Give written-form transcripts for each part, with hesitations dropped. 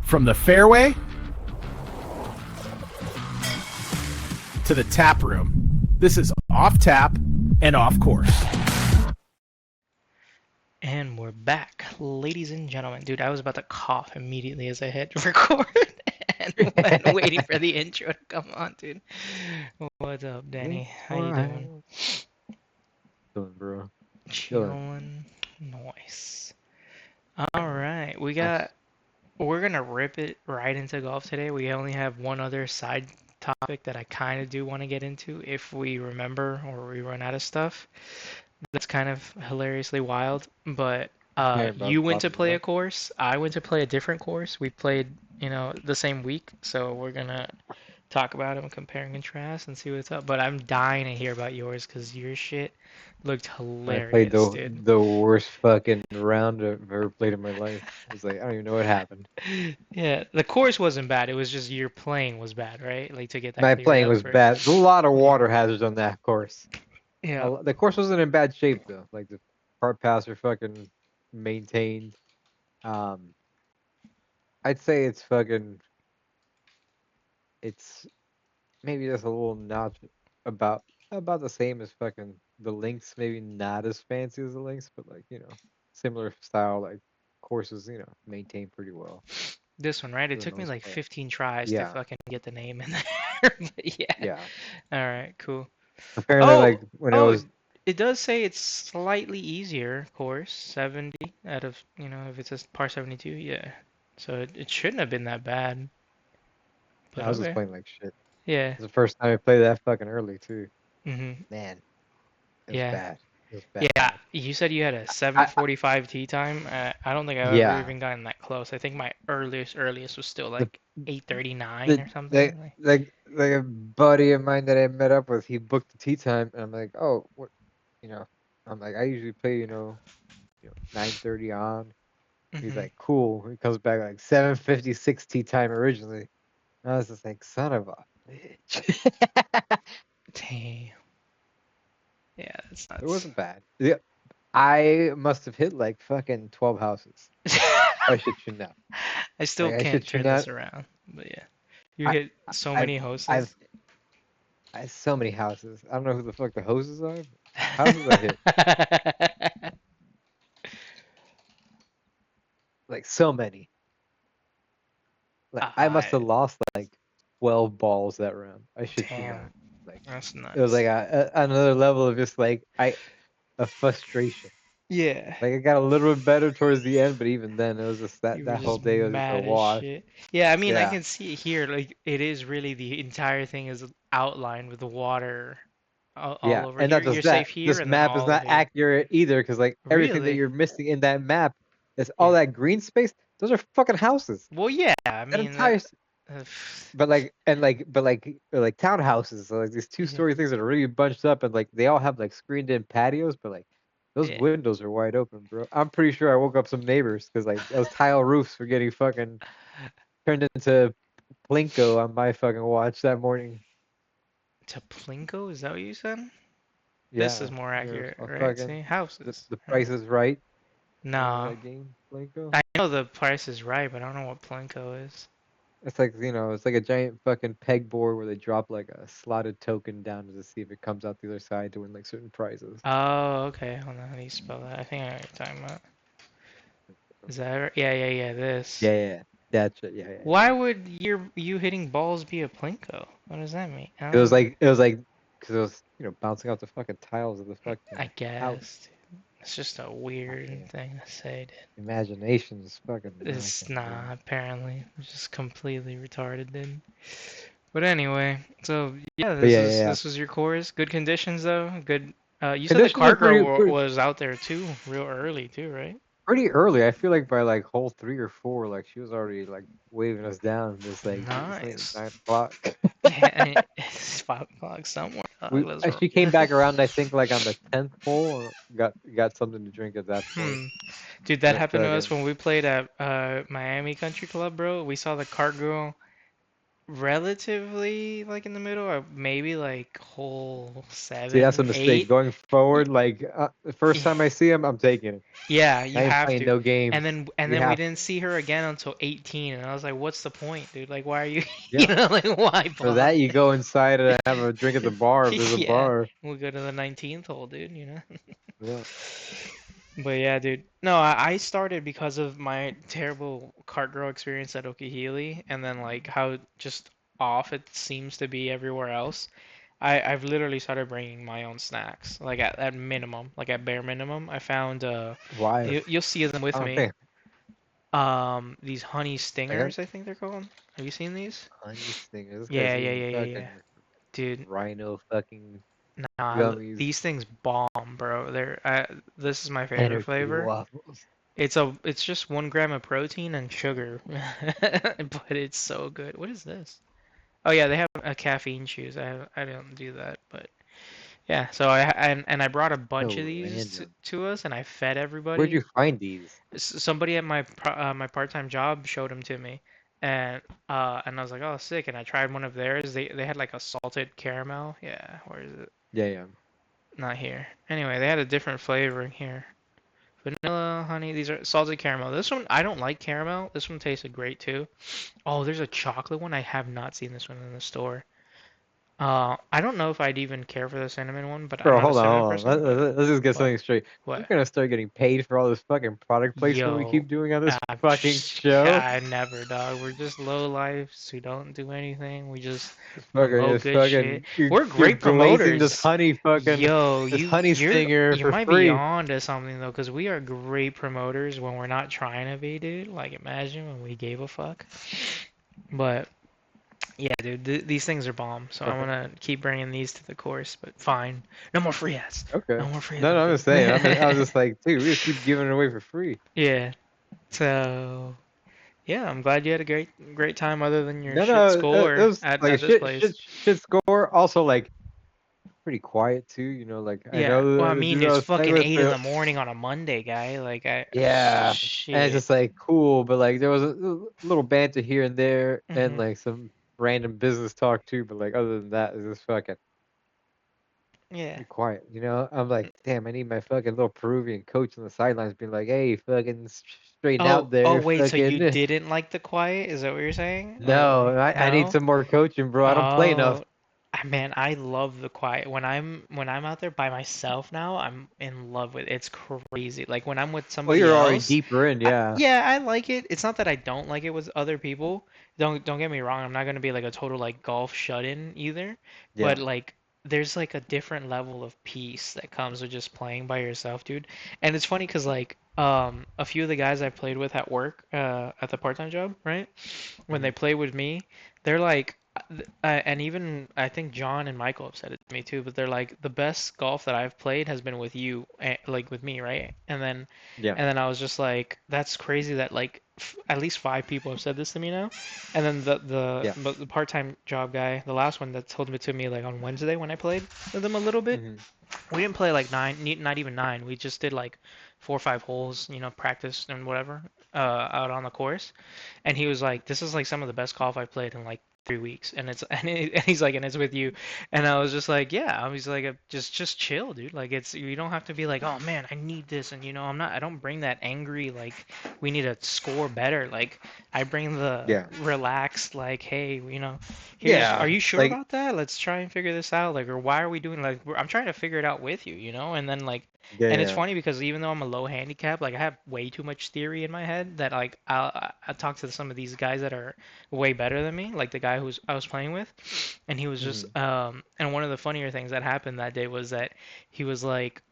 From the fairway to the tap room, this is Off Tap and Off Course. And we're back, ladies and gentlemen. Dude, I was about to cough immediately as I hit record and waiting for the intro to come on, dude. What's up, Danny? How you doing? Doing, bro. Chilling. Nice. All right, we're gonna rip it right into golf today. We only have one other side topic that I kind of do want to get into if we remember or we run out of stuff. That's kind of hilariously wild, but you went to play a course, I went to play a different course. We played, the same week, so we're gonna talk about them, compare and contrast, and see what's up. But I'm dying to hear about yours because your shit looked I played hilarious, dude. the worst fucking round I've ever played in my life. It's like I don't even know what happened. Yeah, the course wasn't bad. It was just your playing was bad, right? Like to get that My cleared playing up was for. bad. There's a lot of Yeah. water hazards on that course. Yeah. The course wasn't in bad shape though. Like the cart paths are fucking maintained. Um, I'd say it's maybe just a little notch about the same as fucking the links. Maybe not as fancy as the links, but like similar style like courses. Maintained pretty well. This one, right? For It the took me most like part. 15 tries to Yeah, fucking get the name in there. But yeah. yeah. All right, cool. Apparently, Oh, like when it oh, was, it does say it's slightly easier course, 70 out of, if it's a par 72, yeah. So it shouldn't have been that bad, but I was just okay. playing like shit. Yeah. It's the first time I played that fucking early too. Mm-hmm. Man, it was Yeah. bad. It was Yeah, bad. you said you had a I 7:45 tee time. I don't think I've ever yeah. even gotten that close. I think my earliest was still The like 8:39 the or something. like a buddy of mine that I met up with, he booked the tea time, and I'm like, oh, what, you know, I'm like, I usually play, 9:30 on. He's Mm-hmm. like, cool. He comes back like 7:56 tea time originally. And I was just like, son of a bitch. Damn. Yeah, that's It nuts. wasn't bad. Yeah, I must have hit like fucking 12 houses. I shit you not. I still Like I can't shit you turn this not. around, but yeah. You I hit so I've many houses. I've I so many houses. I don't know who the fuck the houses are. But houses I hit like so many. Like I must have I lost like 12 balls that round. I shit you Damn, not. Like that's it was nuts. like another level of just like a frustration. Yeah, Like I got a little bit better towards the end, but even then it was just you were that whole just day was just a mad as wash. shit. Yeah, I mean, I Yeah. can see it here. Like, it is really the entire thing is outlined with the water all Yeah, over and here. not You're just safe that. here, This and then map is all the not way up. accurate either, because like everything that Really? you're missing in that map is all Yeah. that green space. Those are fucking houses. Well, yeah. I That mean, entire, uh, but like townhouses, so like these yeah, two-story things that are really bunched up, and like they all have like screened-in patios, but like those yeah. windows are wide open, bro. I'm pretty sure I woke up some neighbors because like those tile roofs were getting fucking turned into plinko on my fucking watch that morning. To Plinko, is that what you said? This is Yeah, more they're accurate, a right? fucking See, houses. the Huh. Price is Right. You know No, that game, Plinko? I know the price is right, but I don't know what Plinko is. It's like it's like a giant fucking pegboard where they drop like a slotted token down to see if it comes out the other side to win like certain prizes. Oh, okay. Hold on, how do you spell that? I think I know what you're talking about. Is that right? Yeah, yeah, yeah. This. Yeah, yeah, that's it. Yeah, yeah, yeah. Why would you hitting balls be a Plinko? What does that mean? I It was don't. like because it was bouncing off the fucking tiles of the I fucking house. guess. It's just a Oh weird yeah, thing to say, dude. imagination is fucking It's knocking, bro. not apparently. It's just completely retarded, dude. But anyway, so yeah, But this yeah, yeah, is yeah. this was your course. Good conditions though. Good. You said the Conditions are car girl pretty was out there too, real early too, right? pretty early. I feel like by like hole 3 or 4, like she was already like waving us down. Just like, dude, it's not even Nice. 9 o'clock. Yeah, it's 5 o'clock somewhere. Let's roll. She came back around, I think, like on the 10th hole. Got something to drink at that point. Dude, that Just happened to us fucking when we played at Miami Country Club, bro. We saw the cart girl relatively like in the middle, or maybe like hole See, that's a seven, mistake. eight. Going forward, like the first time I see him, I'm taking him. Yeah, I you ain't have playing to. no And games. then We we have didn't to. see her again until 18, and I was like, what's the point, dude? Like, why are you, Yeah. like, why For that, you bother? go inside and have a drink at the bar if there's a Yeah, bar. we'll go to the 19th hole, dude. Yeah. But yeah, dude. No, I started because of my terrible cart girl experience at Okihili, and then like how just off it seems to be everywhere else. I've literally started bringing my own snacks, like at minimum, like at bare minimum. I found Why? you'll see them with me. Okay. These honey I got stingers, I think they're called. Have you seen these? honey stinger. This guy's Yeah, yeah, eating yeah, yeah, yeah. fucking Dude, rhino fucking nah, gummies. these things bomb, bro. This is my favorite Energy flavor. waffles. It's just 1 gram of protein and sugar, but it's so good. What is this? Oh yeah, they have a caffeine chews. I don't do that, but yeah. So and I brought a bunch of So these random. to us, and I fed Where'd everybody. you find these? Somebody at my part-time job showed them to me, and I was like, oh, sick. And I tried one of theirs. They had like a salted caramel. Yeah, where is it? Yeah, yeah. Not here. Anyway, they had a different flavoring here. Vanilla, honey. These are salted caramel. This one I don't like caramel. This one tasted great too. Oh, there's a chocolate one. I have not seen this one in the store. I don't know if I'd even care for the cinnamon one, but I'm Bro, not a hold on, cinnamon hold on. person. But Let's just get what? something straight. We're What? gonna start getting paid for all this fucking product placement we Yo, keep doing on this fucking show. I never, dog. We're just low lifes who don't do anything. We just promote Just good shit. fucking, We're you're great glazing this promoters. honey fucking, Yo, this honey stinger you for might be free. on to something though, because we are great promoters when we're not trying to be, dude. Like imagine when we gave a fuck. But yeah, dude, these things are bomb. So I'm Okay. gonna keep bringing these to the course. But fine, no more free ads. Okay. No more free No, ads, no, I'm dude. just saying. I was just like, dude, we just keep giving it away for free. Yeah. So yeah, I'm glad you had a great time other than your No, shit no, it score was like a at this place. shit score. Also, like pretty quiet too. You know, like I Yeah. know Well, I the mean, dude I it's was playing fucking with. 8 in the morning on a Monday, guy. Like Yeah, and it's shit. just like cool, but like there was a little banter here and there, and Hmm. like some random business talk too. But like other than that, it's just fucking Yeah. pretty quiet. You know, I'm like, damn, I need my fucking little Peruvian coach on the sidelines being like, hey, fucking straighten Oh, out oh there, wait, so you fucking. didn't like the quiet? Is that what you're saying? Or No, like I need no? some more coaching, bro. I don't play enough. Oh, man, I love the quiet. When I'm out there by myself now, I'm in love with it. It's crazy. Like when I'm with Well, somebody you're already else, deeper in, yeah, yeah, I like it. It's not that I don't like it with other people. Don't get me wrong. I'm not gonna be like a total like golf shut-in either. But yeah. like there's like a different level of peace that comes with just playing by yourself, dude. And it's funny 'cause like a few of the guys I played with at work at the part-time job, right? When Hmm. they play with me, they're like and even I think John and Michael have said it to me too, but they're like the best golf that I've played has been with you, like with me, right? Yeah. And then I was just like, that's crazy that like at least 5 people have said this to me now. And then Yeah. the part-time job guy, the last one that told it to me like on Wednesday when I played with him a little bit. Hmm. We didn't play like nine, not even nine. We just did like 4 or 5 holes, practice and whatever, out on the course. And he was like, "This is like some of the best golf I've played in like 3 weeks." And and he's like, "And it's with you." And I was just like, "Yeah." I was like, just chill, dude. Like you don't have to be like, "Oh man, I need this." And I don't bring that angry like we need to score better. Like I bring the Yeah. relaxed like, "Hey, here's. Are Yeah. you sure Like, about that? Let's try and figure this out. Like, or why are we doing like I'm trying to figure it out with you. And then like yeah, and it's yeah. funny because even though I'm a low handicap, like I have way too much theory in my head that like I talk to some of these guys that are way better than me, like the guy who's I was playing with, and he was just Hmm. and one of the funnier things that happened that day was that he was like,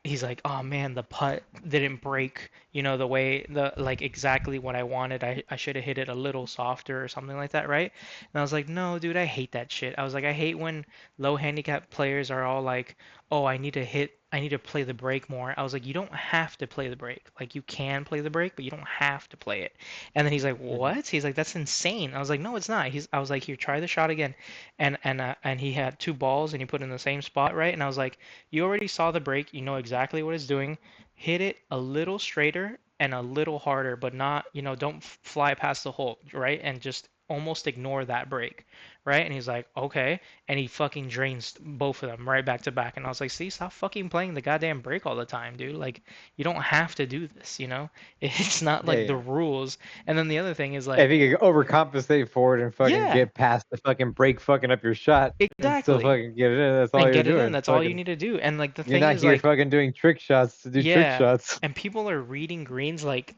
he's like, oh man, the putt didn't break, the way the like exactly what I wanted. I should have hit it a little softer or something like that, right? And I was like, no, dude, I hate that shit. I was like, I hate when low handicap players are all like, oh, I need to play the break more. I was like, you don't have to play the break. Like, you can play the break, but you don't have to play it. And then he's like, Hmm. what? He's like, that's insane. I was like, no, it's not. I was like, here, try the shot again. And he had 2 balls and he put it in the same spot, right? And I was like, you already saw the break. You know exactly what it's doing. Hit it a little straighter and a little harder, but not, don't fly past the hole, right? And just almost ignore that break, right? And he's like, okay, and he fucking drains both of them right back to back. And I was like, see, stop fucking playing the goddamn break all the time, dude. Like, you don't have to do this, you know? It's not Yeah, like the yeah. rules. And then the other thing is If like, you could overcompensate for it and fucking yeah, get past the fucking break fucking up your shot and still exactly. fucking get it in, that's all And you're get it in. doing. That's all you Fucking, need to do. And like the you're thing not is here like, fucking doing trick shots to do trick yeah, shots. and people are reading greens like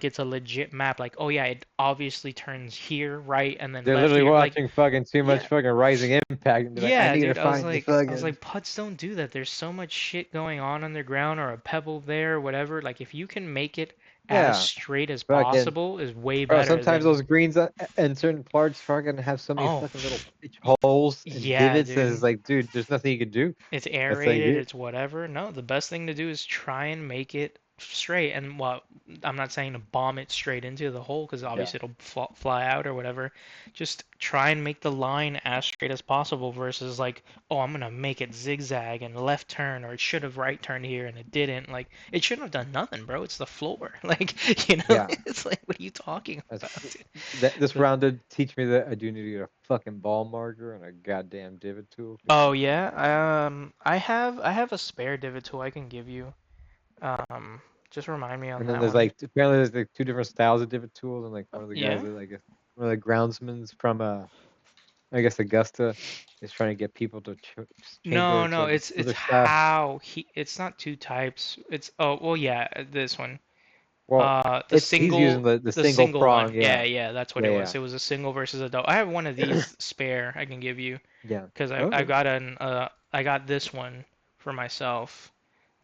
it's a legit map. Like, oh yeah, it obviously turns here, right, and then They're left literally here. Like, watching fucking too much yeah, fucking Rising Impact and be like, I yeah, need to dude. find the I was fucking. like, putts don't do that. There's so much shit going on underground or a pebble there, or whatever. Like, if you can make it as Yeah, straight as fucking. possible, is way Bro, better sometimes than. those greens in certain parts fucking have so many Oh, fucking little pitch holes and yeah, divots, and it's dude. like, dude, there's nothing you can do. It's That's like aerated, it. it's whatever. No, the best thing to do is try and make it straight. And what I'm not saying to bomb it straight into the hole because Yeah, obviously it'll fly out or whatever. Just try and make the line as straight as possible versus like, oh, I'm gonna make it zigzag and left turn or it should have right turned here and it didn't. Like it shouldn't have done nothing, bro. It's the floor. Like, yeah. it's like, what are you talking That's about, dude? this But round did teach me that I do need to get a fucking ball marker and a goddamn divot tool. 'Cause oh fucking, yeah, I have a spare divot tool I can give you. Um, just remind me on and then that there's one. like apparently there's like two different styles of divot tools, and like one of the guys Yeah. that like one of the groundsmen's from I guess Augusta is trying to get people to change No, over to no, like a it's smoother style. how he. It's not two types. It's oh well, yeah, this one. Well, The he's using single, the the single single one. prong, Yeah, yeah, yeah, that's what yeah, it yeah, was. It was a single versus a double. I have one of these spare I can give you yeah. because I Okay, got I got this one for myself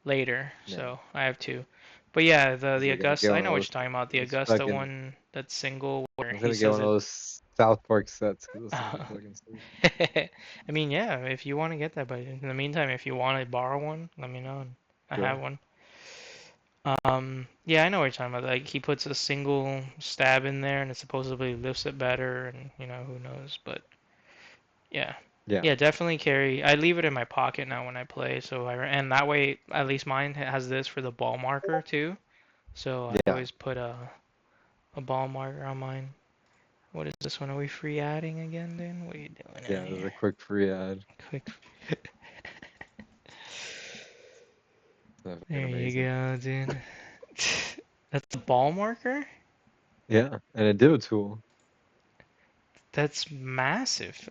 later, yeah. so I have two. But yeah, the I gotta get Augusta. I one of know what you're talking about. The those Augusta fucking. one that's single where I'm he gonna get says one of it. those South Park sets because those things are Uh, fucking sweet. I mean, yeah, if you want to get that, but in the meantime, if you want to borrow one, let me know. I have Sure. one. Yeah, I know what you're talking about. Like he puts a single stab in there, and it supposedly lifts it better, and who knows. But yeah, Yeah, yeah, definitely carry. I leave it in my pocket now when I play, so and that way, at least mine has this for the ball marker too. So I yeah, always put a ball marker on mine. What is this one? Are we free adding again, dude? What are you doing yeah. in There's here? a quick free ad. Quick. That's fucking There you amazing. go, dude. That's a ball marker? Yeah, and a divot tool. That's massive.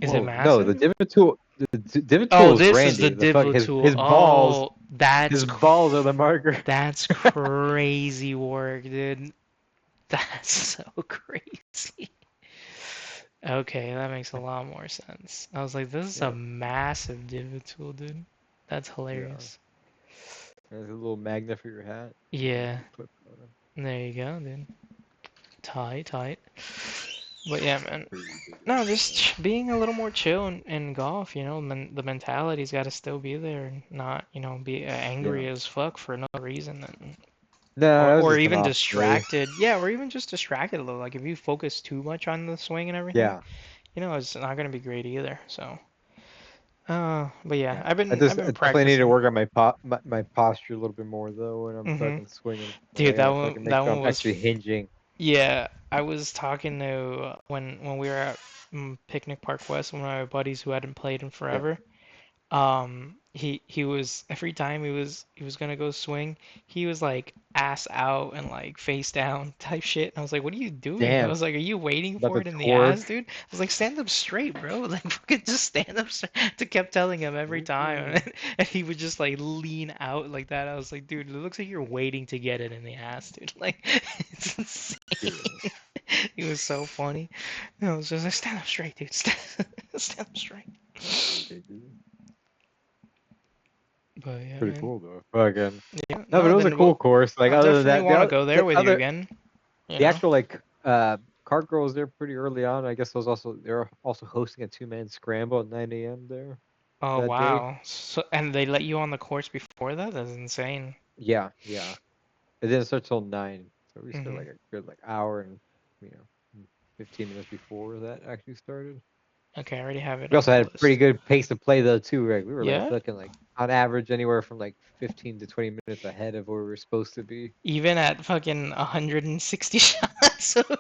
Is it Well, no, the massive? divot tool. The divot Oh, tool is this is the Randy. The fuck Divo his tool. his balls. Oh, that's His balls are the marker. that's crazy work, dude. That's so crazy. Okay, that makes a lot more sense. I was like, this is a Yeah, massive Divo tool, dude. That's yeah. hilarious. There's a little magnet for your hat. Yeah, You put on it. there you go, dude. Tight, tight. But yeah, man. Pretty big No, ass just hat. being a little more chill in golf, the mentality's got to still be there and not, be Yeah. angry as fuck for no reason and No, or that was or just an even off day. distracted. Yeah, or even just distracted a little. Like if you focus too much on the swing and everything, Yeah, it's not gonna be great either. So, but yeah, yeah. I've I been definitely need to practicing. work on my posture a little bit more though when I'm hmm fucking swinging. Like I Dude, that gotta one fucking make that sure one I'm was actually hinging. yeah. I was talking to when we were at Picnic Park West, one of my buddies who hadn't played in Yeah. forever. He was every time he was gonna go swing, he was like ass out and like face down type shit. I was like, what are you doing? I Damn. was like, are you waiting About for to it in the ass, twerk. dude? I was like, stand up straight, bro. Like fucking just stand up straight. I kept telling him every time, Ooh. and he would just like lean out like that. I was like, dude, it looks like you're waiting to get it in the ass, dude. Like it's Shit. insane. He was so funny. I was just like, stand up straight, dude. Stand up straight. Okay, dude. But yeah, Pretty man. cool though. Fucking. Yeah, No, but no, it was a then cool course. Like I'll other than definitely that, want to go there the with you other again. the actual like cart girls there pretty early on. I guess they're also hosting a 2-man scramble at 9 a.m. there Oh that day. wow. So and they let you on the course before that? That's insane. Yeah, yeah. It didn't start till 9, so we started hmm like a good like hour and you know 15 minutes before that actually started. Okay, I already have it We on also the had a pretty list. good pace of play though too. Right, we were like Yeah? fucking like on average anywhere from like 15 to 20 minutes ahead of where we were supposed to be. Even at fucking 160 shots over.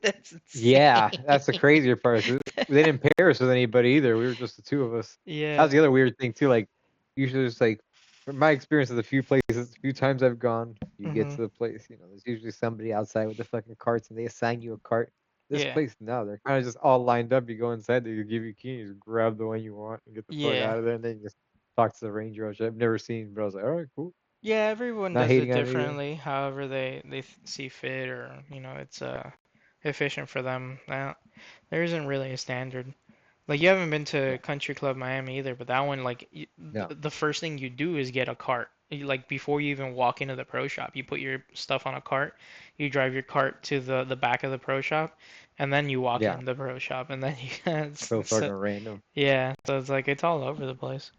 That's Yeah, insane. that's the crazier part. They didn't pair us with anybody either. We were just the two of us. That was Yeah. the other weird thing too. Like usually it's like from my experience of the few times I've gone, you get Mhm. to the place, there's usually somebody outside with the fucking carts and they assign you a cart. This Yeah. place, no, they're kind of just all lined up. You go inside, they give you a key, you just grab the one you want and get the fuck Yeah. out of there, and then you just talk to the ranger, which I've never seen, but I was like, all right, cool. Yeah, everyone Not does it hating on it either. differently, however they see fit, or it's efficient for them. There isn't really a standard. Like, you haven't been Yeah. to Country Club Miami either, but that one, like, No. the first thing you do is get a cart. Like, before you even walk into the pro shop, you put your stuff on a cart, you drive your cart to the back of the pro shop, and then you walk Yeah. in the pro shop, and then you So fucking random. yeah, so it's like it's all over the place.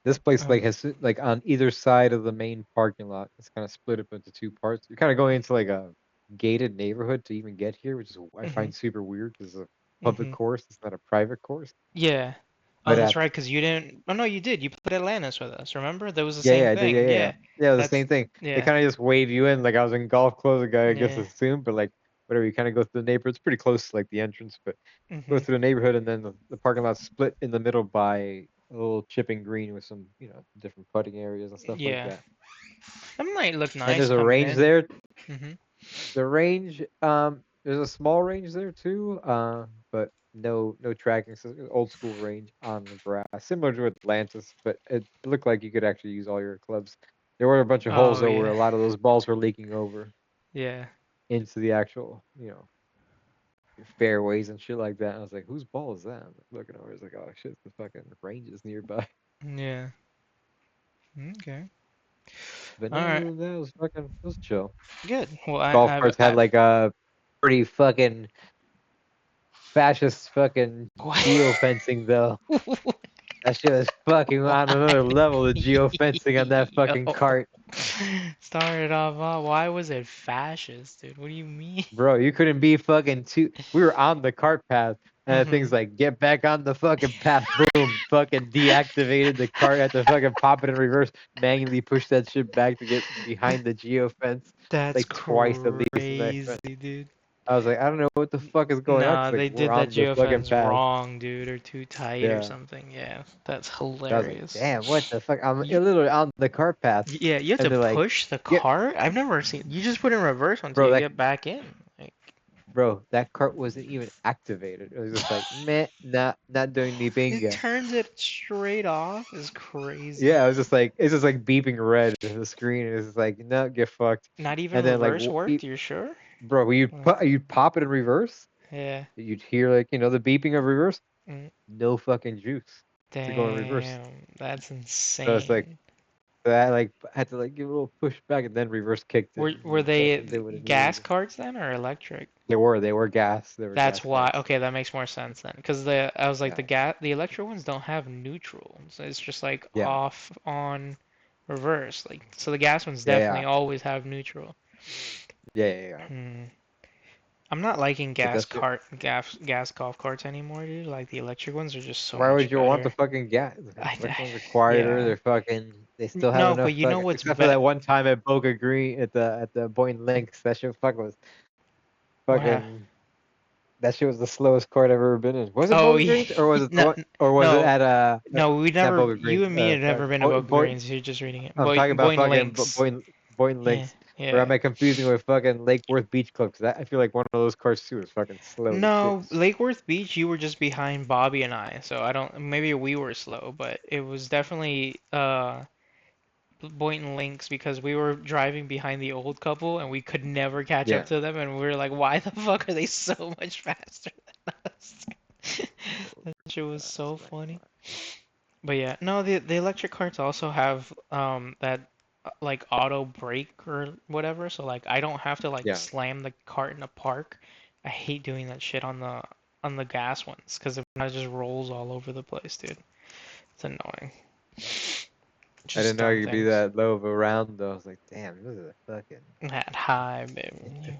This place Um, like has like on either side of the main parking lot. It's kind of split up into two parts. You're kind of going into like a gated neighborhood to even get here, which is I mhm, find super weird because it's a public mhm. course. It's not a private course. Yeah. Oh, But that's at right, because you didn't. Oh no, you did. You put Atlantis with us. Remember? That was the yeah, same yeah, I did, yeah, thing. yeah, yeah. Yeah. Yeah, the That's same thing. They yeah. kind of just wave you in like I was in golf clothes. Like I guess Yeah. assumed, but like whatever. You kind of go through the neighborhood. It's pretty close to like the entrance, but go Mhm. through the neighborhood and then the parking lot's split in the middle by a little chipping green with some different putting areas and stuff like Yeah. that. That might look And nice there's a coming range in. there. Mhm. The range, there's a small range there too, but no tracking system. Old school range on the grass, similar to Atlantis, but it looked like you could actually use all your clubs. There were a bunch of holes Oh though where yeah. a lot of those balls were leaking over Yeah. into the actual, fairways and shit like that. And I was like, whose ball is that? I'm like, looking over, it's like, oh shit, the fucking range is nearby. Yeah. Okay. But All no, right. other than that, it was chill. Good. Well, Golf carts had like a pretty fucking fascist fucking geo fencing though. That shit was fucking on another level. The geo fencing on that Yo. fucking cart, Started off. Why was it fascist, dude? What do you mean? bro. You couldn't be fucking too. We were on the cart path, and the Mhm. thing's like, get back on the fucking path. Boom, fucking deactivated the cart. Had to fucking pop it in reverse, manually push that shit back to get behind the geo fence, That's like twice at least. And crazy, dude. I was like, I don't know what the fuck is going on, Nah, because like they we're did that on the fucking geofence path. wrong, dude, or too tight or Yeah. something. Yeah, that's So I was like, hilarious. damn, what the fuck? I'm You, literally on the cart path, yeah, you have and to they're like, push the yeah, cart? I've never seen. You just put it in reverse until bro, you that get back in. Like, Bro, that cart wasn't even activated. It was just like, meh, not doing the it bingo. turns it straight off is crazy. Yeah, it was just like it's just like beeping red in the screen. It's just like, no, get fucked. Not even And then like, reverse worked, you sure? bro, when Uh, you'd pop it in reverse, Yeah. you'd hear like the beeping of reverse. Mm, No fucking juice to go in reverse. damn, that's So it's like insane. that. Like had to like give a little push back, and then reverse kicked it, Were and they fucking did what it gas needed. carts then or electric? They were gas. They were That's gas why. carts. Okay, that makes more sense then. Because I was like Yeah, the electric ones don't have neutral, so it's just like yeah, off on reverse. Like so, the gas ones yeah, yeah, definitely always have neutral. yeah, yeah, yeah. Hmm. I'm not liking But that shit. gas golf carts anymore, dude. Like the electric ones are just so Why would much you want the better. fucking gas? I, Electric ones are quieter. yeah. They're fucking. They still have No, enough but you know fucking. what's Except for better? that one time at Boca Green at the Boynton Links. That shit fucking was What happened? fucking. That shit was the slowest court I've ever been in. Was it Oh Boca yeah. Greens or was it the No, one? Or was it no, at no. We not never. Boca You Greens? and me had never been to Boca Greens. You're just reading it. I'm talking about Boyne fucking Links. Boynton Yeah, Links. Or am yeah. I confusing with fucking Lake Worth Beach Club? Because I feel like one of those carts too is fucking slow as shit. No, Lake Worth Beach, you were just behind Bobby and I, so I don't. Maybe we were slow, but it was definitely Boynton Links because we were driving behind the old couple and we could never catch up Yeah. to them, and we were like, why the fuck are they so much faster than us? That shit was so funny. But yeah, no, the electric carts also have that like auto brake or whatever, so like I don't have to like Yeah. slam the cart in a park. I hate doing that shit on the gas ones because it just rolls all over the place, dude. It's annoying. I Just didn't know dumb you'd be things. that low of a round though. I was like, damn, this is a fucking. That high, baby.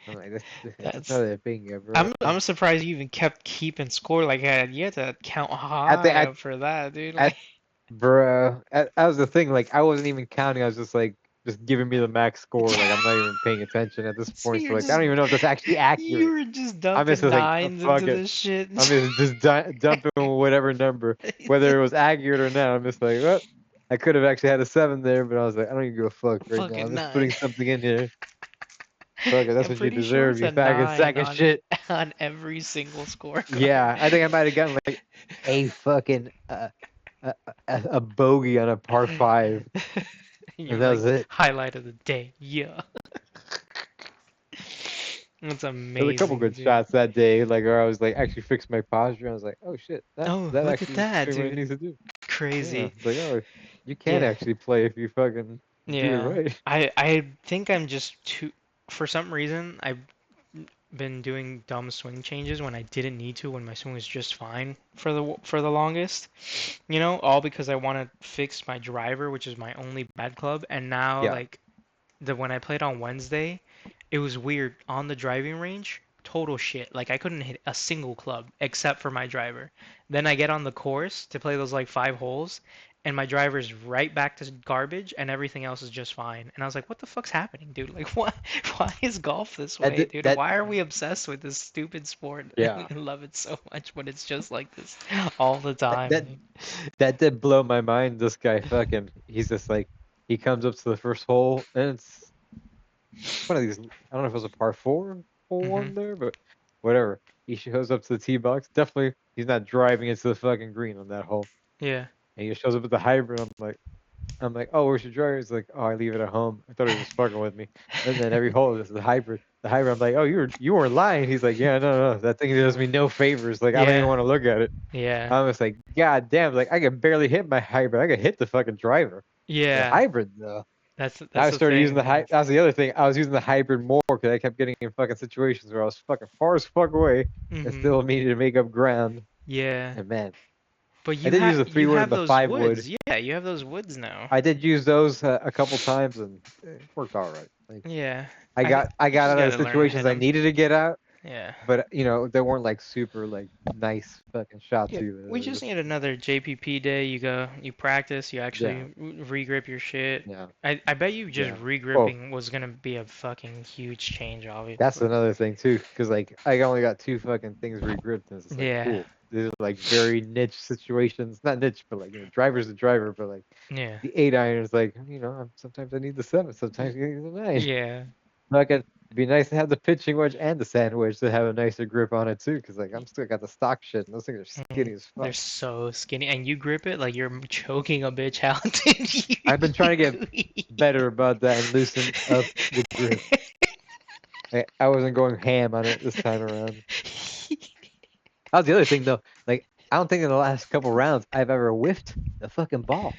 I'm like, this is That's. not a bingo, bro. I'm surprised you even kept keeping score like that. You had to count At high up for that, dude. at Like, bro, that was the thing. Like, I wasn't even counting. I was just like, just giving me the max score. Like I'm not even paying attention at this So point. So you're like I just don't even know if that's actually you accurate. were just I'm just dumping like nines fuck into it. this shit. I'm just dumping whatever number, whether it was accurate or not. I'm just like, well, I could have actually had a 7 there, but I was like, I don't even give a fuck right now. Fucking I'm just nine. putting something in here. Fuck it, that's I'm what you pretty sure deserve, it's you a faggot sack 9 of shit. on every single Yeah, scorecard. I think I might have gotten like a fucking a bogey on a par 5, And and you're that like, was it. highlight of the day. Yeah. That's There was a couple amazing, good dude. shots that day, like where I was like actually fixed my posture. I was like, oh shit, that Oh, that look at actually is that, doing what it dude. needs to do. Yeah, Crazy. it's like, oh, you can Yeah. actually play if you fucking do it Yeah. right. I think I'm just too for some reason I've been doing dumb swing changes when I didn't need to when my swing was just fine for the longest. You know, all because I want to fix my driver, which is my only bad club, and now Yeah. like the when I played on Wednesday, it was weird on the driving range. Total shit. Like I couldn't hit a single club except for my driver. Then I get on the course to play those like 5 holes, and my driver's right back to garbage, and everything else is just fine. And I was like, "What the fuck's happening, dude? Like, what? Why is golf this That way, did, dude? that Why are we obsessed with this stupid sport? yeah. I love it so much, but it's just like this all the That, time, that dude." that did blow my mind. This guy fucking he's just like he comes up to the first hole and it's one of these. I don't know if it was a par 4 hole Mhm. one there, but whatever. He shows up to the tee box. Definitely, he's not driving into the fucking green on that hole. Yeah. And he shows up with the hybrid. I'm like, oh, where's your driver? He's like, oh, I leave it at home. I thought he was just fucking with me. And then every hole is the hybrid. The hybrid. I'm like, oh, you weren't lying. He's like, yeah, no, that thing does me no favors. Like, I don't even Yeah. want to look at it. Yeah. I was like, God damn, like I could barely hit my hybrid. I could hit the fucking driver. The Yeah. hybrid though. That's I the started using thing, the dude. hy That was the other thing. I was using the hybrid more because I kept getting in fucking situations where I was fucking far as fuck away and Mhm. still needed to make up ground. Yeah. And man, But I did use the you 3 wood have and the those 5 wood. woods. Yeah, you have those woods now. I did use those a couple times and it worked all right. Like Yeah. I I got I you got just out of the gotta learn to hit situations I them. needed to get out, Yeah. but they weren't like super like nice fucking shots Yeah, either. They we were just just need another JPP day. You go, you practice, you yeah, actually regrip your shit. yeah, I bet you just yeah. Well, regripping was gonna be a fucking huge change, that's obviously. another thing too, because like I only got 2 fucking things regripped, and it's just like Yeah. cool. These are like very niche situations, not niche, but like driver's the driver, but like Yeah. the 8 iron is like sometimes I need the 7, sometimes I need the 9. Yeah. Like it'd be nice to have the pitching wedge and the sand wedge to have a nicer grip on it too, because like I'm still got the stock shit, and those things are Mhm. skinny as They're fuck. so skinny, and you grip it like you're choking a bitch out, dude. I've been trying to get better about that and loosen up the grip. I wasn't going ham on it this time around. That was the other thing though. Like I don't think in the last couple rounds I've ever whiffed the fucking ball.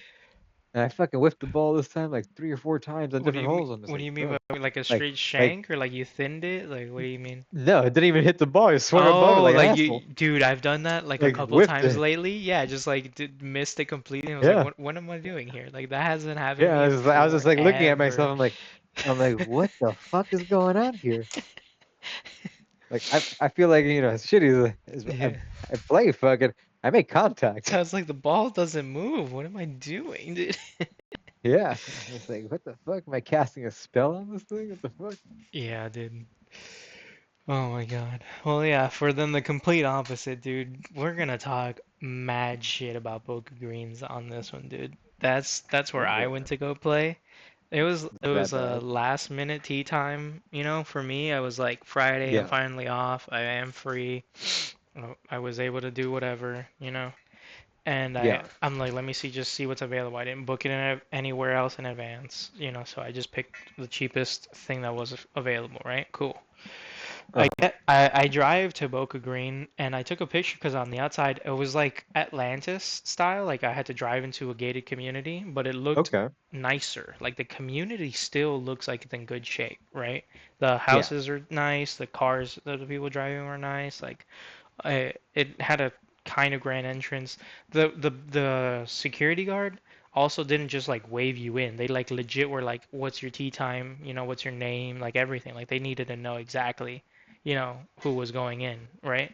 And I fucking whiffed the ball this time like 3 or 4 times on What do different you mean? holes. I'm just What do like, you mean bro, by like a like straight like shank or like you thinned it? Like what do you mean? no, it didn't even hit the ball. It swung above it Oh, like an like asshole. dude, I've done that like a Like couple whiffed times it. lately. Yeah, just like missed it completely. I was like, Yeah. what am I doing here? Like that hasn't happened to Yeah. me in I was just like looking at myself. forever. I'm like, what the fuck is going on here? Like I feel like as shitty as Yeah. I play fucking I make contact. Sounds like the ball doesn't move. What am I doing, dude? Yeah. It's like what the fuck? Am I casting a spell on this thing? What the fuck? Yeah, dude. Oh my God. Well, yeah, for then the complete opposite, dude. We're gonna talk mad shit about Boca Greens on this one, dude. That's where I Okay. went to go play. It Not that was a bad. last minute tea time, for me. I was like Friday, I'm Yeah. finally off. I am free. I was able to do whatever, And Yeah. I'm like, let me just see what's available. I didn't book it anywhere else in advance, so I just picked the cheapest thing that was available, right? Cool. Uh-huh. I drive to Boca Green and I took a picture because on the outside it was like Atlantis style. Like I had to drive into a gated community, but it looked Okay. nicer. Like the community still looks like it's in good shape, right? The Yeah. houses are nice, the cars that the people driving were nice. Like it had a kind of grand entrance. The security guard also didn't just like wave you in. They like legit were like, "What's your tea time? What's your name? Like everything. Like they needed to know exactly, who was going in, right?"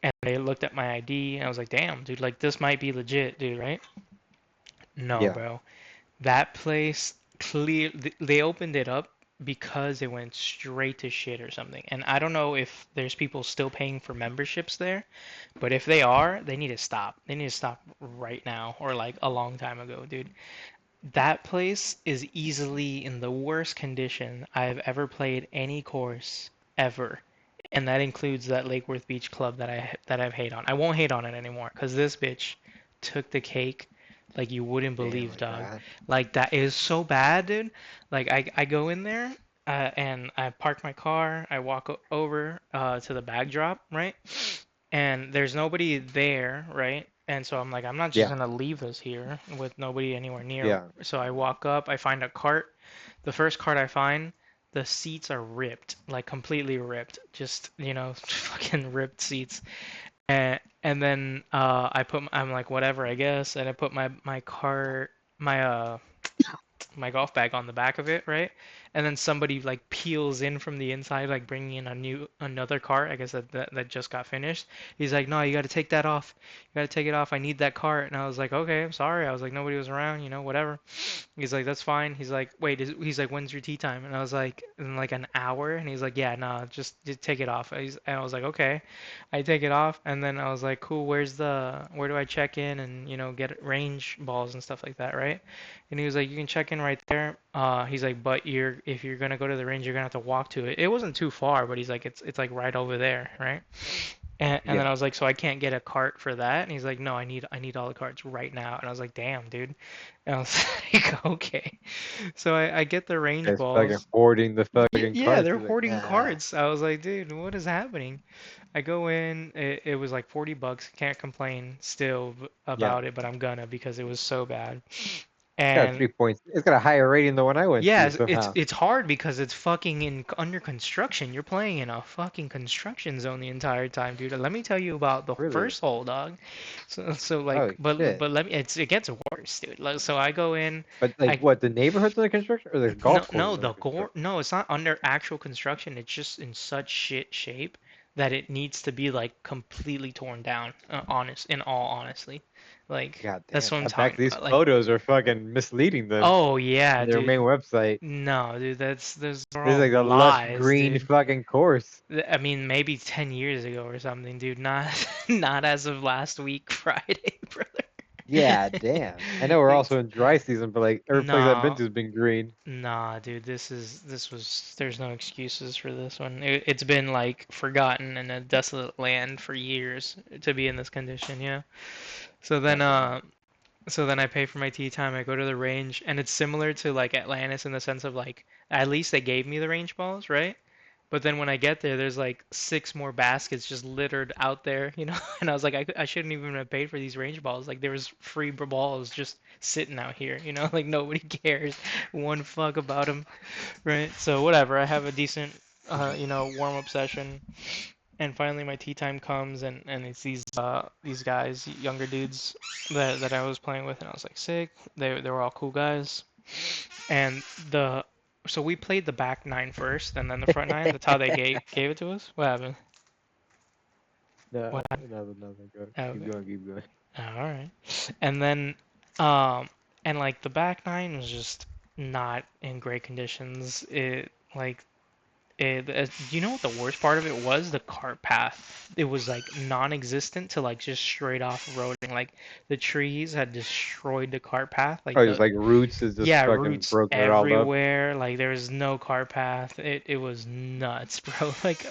And they looked at my ID and I was like, "Damn, dude, like this might be legit, dude, right?" No, Yeah. bro. That place clear they opened it up because it went straight to shit or something. And I don't know if there's people still paying for memberships there, but if they are, they need to stop. They need to stop right now or like a long time ago, dude. That place is easily in the worst condition I've ever played any course ever. And that includes that Lake Worth Beach Club I've hate on. I won't hate on it anymore because this bitch took the cake like you wouldn't Damn, believe, like dog. that. Like that is so bad, dude. Like I go in there and I park my car. I walk over to the bag drop, right? And there's nobody there, right? And so I'm like, I'm not just Yeah, gonna leave this here with nobody anywhere near. yeah. So I walk up, I find a cart. The first cart I find, the seats are ripped, like completely ripped. Just, fucking ripped seats. And then I'm like, whatever, I guess. And I put my cart, my golf bag on the back of it, right? And then somebody like peels in from the inside, like bringing in another cart. I guess that just got finished. He's like, "No, you got to take that off. You got to take it off. I need that cart." And I was like, "Okay, I'm sorry." I was like, "Nobody was around, whatever." He's like, "That's fine." He's like, "Wait, he's like, "When's your tea time?" And I was like, "In like an hour." And he's like, "Yeah, nah, just take it off." And I was like, "Okay." I take it off, and then I was like, "Cool. Where do I check in and get range balls and stuff like that, right?" And he was like, "You can check in right there." He's like, "But if you're gonna go to the range, you're gonna have to walk to it." It wasn't too far, but he's like, "It's like right over there, right?" And then Yeah. I was like, "So I can't get a cart for that?" And he's like, "No, I need all the carts right now." And I was like, "Damn, dude." And I was like, "Okay." So I get the range Guys fucking balls. hoarding the fucking Yeah, carts. they're He's like, hoarding nah. carts. I was like, "Dude, what is happening?" I go in, it was like $40. Can't complain still Yeah. about it, but I'm gonna because it was so bad. It's got And 3 points. It's got a higher rating than what I went yeah, to it's somehow. it's hard because it's fucking under construction. You're playing in a fucking construction zone the entire time, dude. Let me tell you about the Really? first hole, dog. So like, Holy but shit. it gets worse, dude. Like, so I go in, But like, I what? The neighborhood's under construction, or the no golf course no is under the gore construction? no, it's not under actual construction. It's just in such shit shape that it needs to be like completely torn down. In all honestly, like God that's damn. what I'm I bet talking these about. Like, photos are fucking misleading then oh on yeah, their main dude. website. No, dude, those are This is all like a lush lies, green dude. fucking course. I mean, maybe 10 years ago or something, dude. Not not as of last week, Friday, brother. Yeah, damn. I know we're It's, also in dry season, but like every place I've been no, to has been green. nah, dude. There's no excuses for this one. It's been like forgotten in a desolate land for years to be in this condition, yeah. So then, God damn. I pay for my tea time. I go to the range, and it's similar to like Atlantis in the sense of like at least they gave me the range balls, right? But then when I get there, there's like six more baskets just littered out there, And I was like, I shouldn't even have paid for these range balls. Like there was free balls just sitting out here, Like nobody cares one fuck about them, right? So whatever. I have a decent, warm up session, and finally my tea time comes, and it's these guys, younger dudes that I was playing with, and I was like, sick. They were all cool guys, and the so we played the back nine first, and then the front nine. That's how they gave it to us. What happened? No, What happened? nothing. Go. Keep Okay. going, keep going. All right. And then, um, and like the back nine was just not in great conditions. It like do you know what the worst part of it was? The cart path. It was like non-existent to like just straight off roading. Like the trees had destroyed the cart path. Like Oh, just the like roots is just Yeah, fucking roots broken it all up. everywhere. Like there was no car path. It was nuts, bro. Like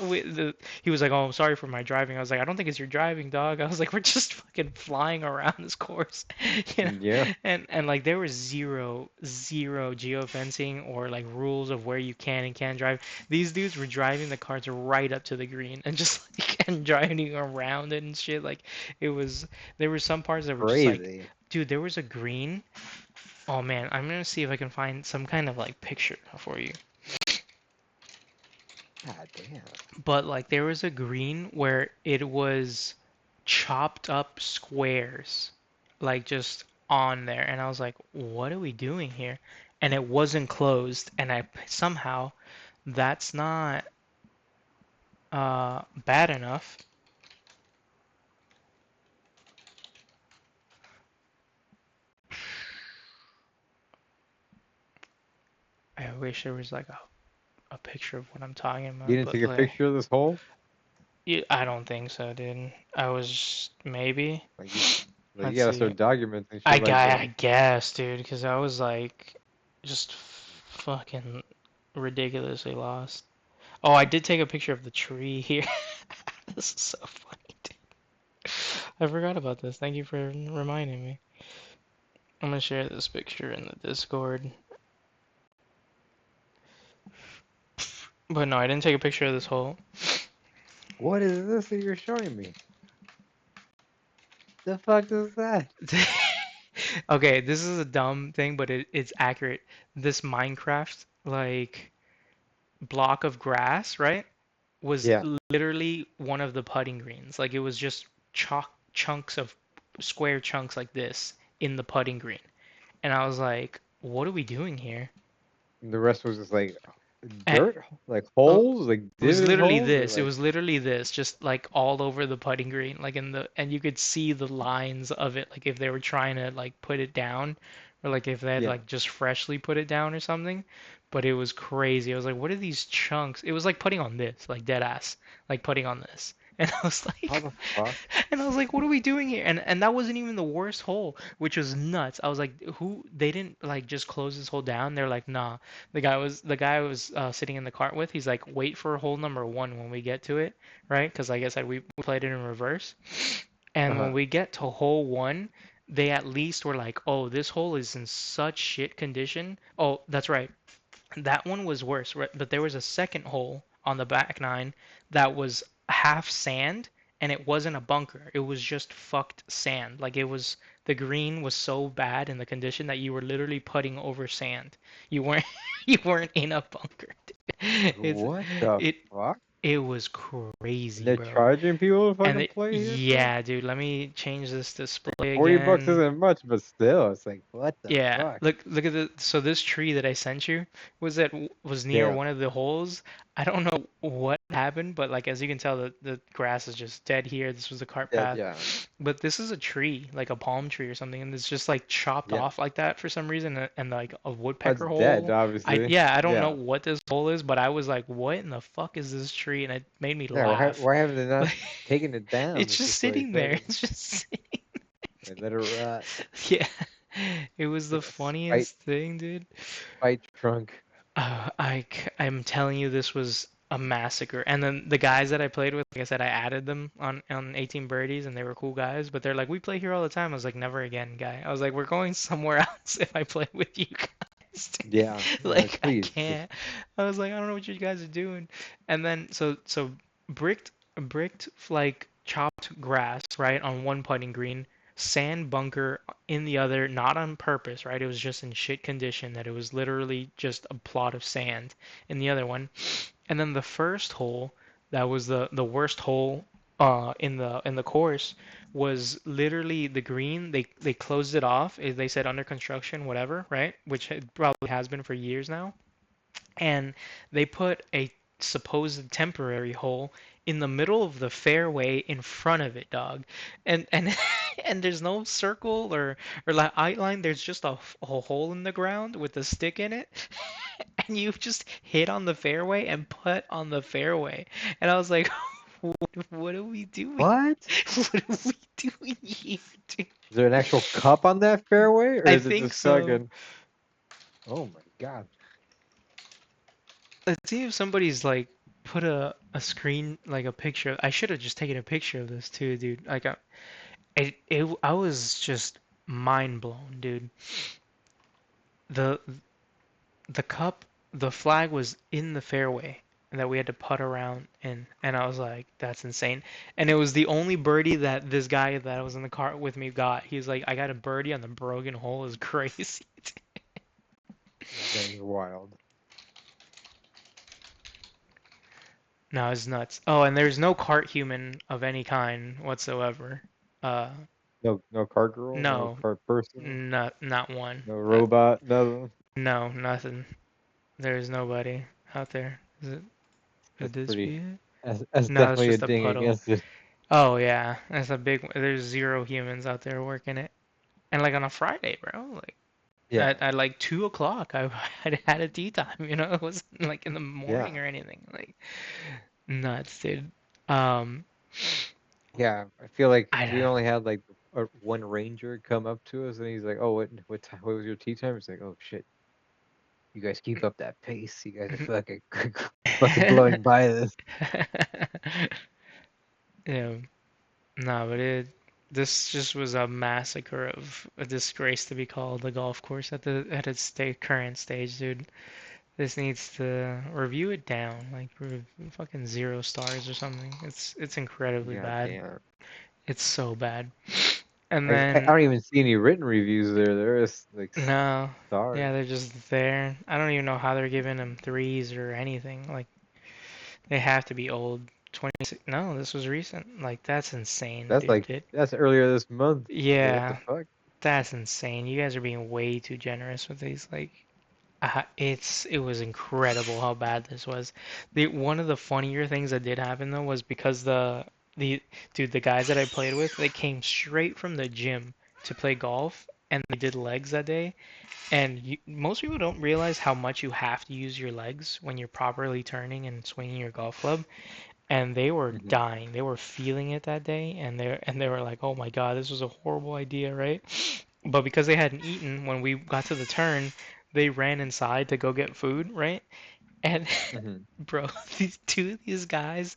he was like, "Oh, I'm sorry for my driving." I was like, "I don't think it's your driving, dog." I was like, "We're just fucking flying around this course," you Yeah, know. And like there was zero geofencing or like rules of where you can and can't drive. These dudes were driving the cars right up to the green and just like and driving around it and shit. Like it was there were some parts that were just like, crazy. dude, there was a green. Oh man, I'm gonna see if I can find some kind of like picture for you. God damn. But like there was a green where it was chopped up squares, like just on there, and I was like, what are we doing here? And it wasn't closed, and I somehow that's not bad enough. I wish there was like a picture of what I'm talking You about, didn't but take a like, picture of this hole? I don't think so, dude. I was maybe. Like you Let's gotta see. start documenting shit like that. I guess, dude, because I was like, just fucking ridiculously lost. Oh, I did take a picture of the tree here. This is so funny, dude. I forgot about this. Thank you for reminding me. I'm gonna share this picture in the Discord. But no, I didn't take a picture of this hole. What is this that you're showing me? The fuck is that? Okay, this is a dumb thing, but it's accurate. This Minecraft like block of grass, right, was Yeah. literally one of the putting greens. Like it was just chalk chunks of square chunks like this in the putting green. And I was like, what are we doing here? And the rest was just like And dirt, like it holes, like was divoted literally holes, or this. It like was literally this, just like all over the putting green, like in the, and you could see the lines of it, like if they were trying to like put it down, or like if they had yeah. like just freshly put it down or something. But it was crazy. I was like, what are these chunks? It was like putting on this, like dead ass, like putting on this. And I was How like, the fuck? and I was like, what are we doing here? And that wasn't even the worst hole, which was nuts. I was like, who? They didn't like just close this hole down. They're like, nah. The guy I was sitting in the cart with. He's like, wait for hole number one when we get to it, right? Because like I said, we played it in reverse. And when Uh-huh. we get to hole one, they at least were like, oh, this hole is in such shit condition. Oh, that's right. That one was worse, right? But there was a second hole on the back nine that was half sand, and it wasn't a bunker. It was just fucked sand. Like it was, the green was so bad in the condition that you were literally putting over sand. You weren't you weren't in a bunker. It's What the it fuck? it was And crazy, they're bro. charging people to And fucking play here still? yeah, dude, let me change this display 40 bucks again. isn't much, but still, it's like, what the Yeah, fuck? look at the, so this tree that I sent you was near Yeah. one of the holes. I don't know what happened, but like as you can tell, the grass is just dead here. This was the cart Yeah, path, yeah. but this is a tree, like a palm tree or something, and it's just like chopped Yeah. off like that for some reason, and like a Oh, it's woodpecker dead, hole. obviously. I don't know Yeah. what this hole is, but I was like, what in the fuck is this tree? And it made me Yeah, laugh. why haven't they not Like taken it down? it's It's just just like sitting there. fucking It's just sitting. like, let it rot. Yeah, it was the Like a spite funniest thing, dude. spite trunk. I'm telling you, this was a massacre. And then the guys that I played with, like I said, I added them on 18 birdies, and they were cool guys. But they're like, we play here all the time. I was like, never again, guy. I was like, we're going somewhere else if I play with you guys. Yeah. Like Like I please, just can't. I was like, I don't know what you guys are doing. And then so bricked like chopped grass right on one putting green, sand bunker in the other, not on purpose, right? It was just in shit condition that it was literally just a plot of sand in the other one. And then the first hole, that was the worst hole in the course, was literally the green. They closed it off. They said under construction, whatever, right? Which it probably has been for years now. And they put a supposed temporary hole in the middle of the fairway in front of it, dog. And and there's no circle or like outline. There's just a hole in the ground with a stick in it, and you just hit on the fairway and put on the fairway. And I was like, what are we doing? what? What are we doing here, dude? Is there an actual cup on that fairway, or I is it think just so. fucking? Oh my god! Let's see if somebody's like put a screen, like a picture. I should have just taken a picture of this too, dude. Like I was just mind blown, dude. The the cup, the flag was in the fairway and that we had to putt around in, and I was like, that's insane. And it was the only birdie that this guy that was in the cart with me got. He was like, I got a birdie on the broken hole. Is crazy. That is wild. No, it's nuts. Oh, and there's no cart human of any kind whatsoever. Uh, No car girl, no no, car person, not one. no robot, nothing. No, nothing. There's nobody out there. Could That's this pretty. be it? That's No, it's definitely a just a ding puddle. against it. Oh yeah, that's a big. There's zero humans out there working it, and like on a Friday, bro. Like Yeah, At like 2 o'clock, I had a tea time. It wasn't like in the yeah, morning or anything. Like nuts, dude. Um, yeah. I feel like I we only had like one ranger come up to us, and he's like, "Oh, what time? What was your tea time?" It's like, "Oh shit, you guys keep up that pace. You guys are fucking fucking blowing by this." yeah, no, but this just was a massacre of a disgrace to be called a golf course at its current stage, dude. This needs to review it down, like fucking 0 stars or something. It's incredibly God bad. damn. It's so bad. And I then don't even see any written reviews there. There is like no, stars. yeah, they're just there. I don't even know how they're giving them threes or anything. Like they have to be old. 26. No, this was recent. Like that's insane, That's dude. like that's earlier this month. Like what the Yeah, fuck? that's insane. You guys are being way too generous with these. Like, it was incredible how bad this was. One of the funnier things that did happen though was because the dude, the guys that I played with, they came straight from the gym to play golf, and they did legs that day. And most people don't realize how much you have to use your legs when you're properly turning and swinging your golf club. And they were Hmm. dying. They were feeling it that day, and they were like, "Oh my God, this was a horrible idea, right?" But because they hadn't eaten when we got to the turn, they ran inside to go get food, right? And Hmm. bro, these guys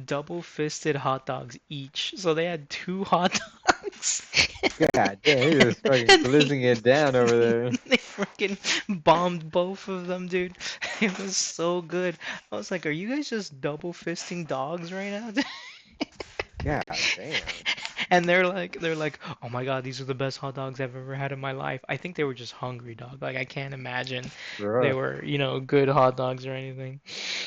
double fisted hot dogs each. So they had two hot dogs. God damn, he's just fucking And blizzing it down over there. they freaking bombed both of them, dude. It was so good. I was like, are you guys just double fisting dogs right now? God damn. And they're like, oh my God, these are the best hot dogs I've ever had in my life. I think they were just hungry, dog. Like I can't imagine they Bruh. were, good hot dogs or anything.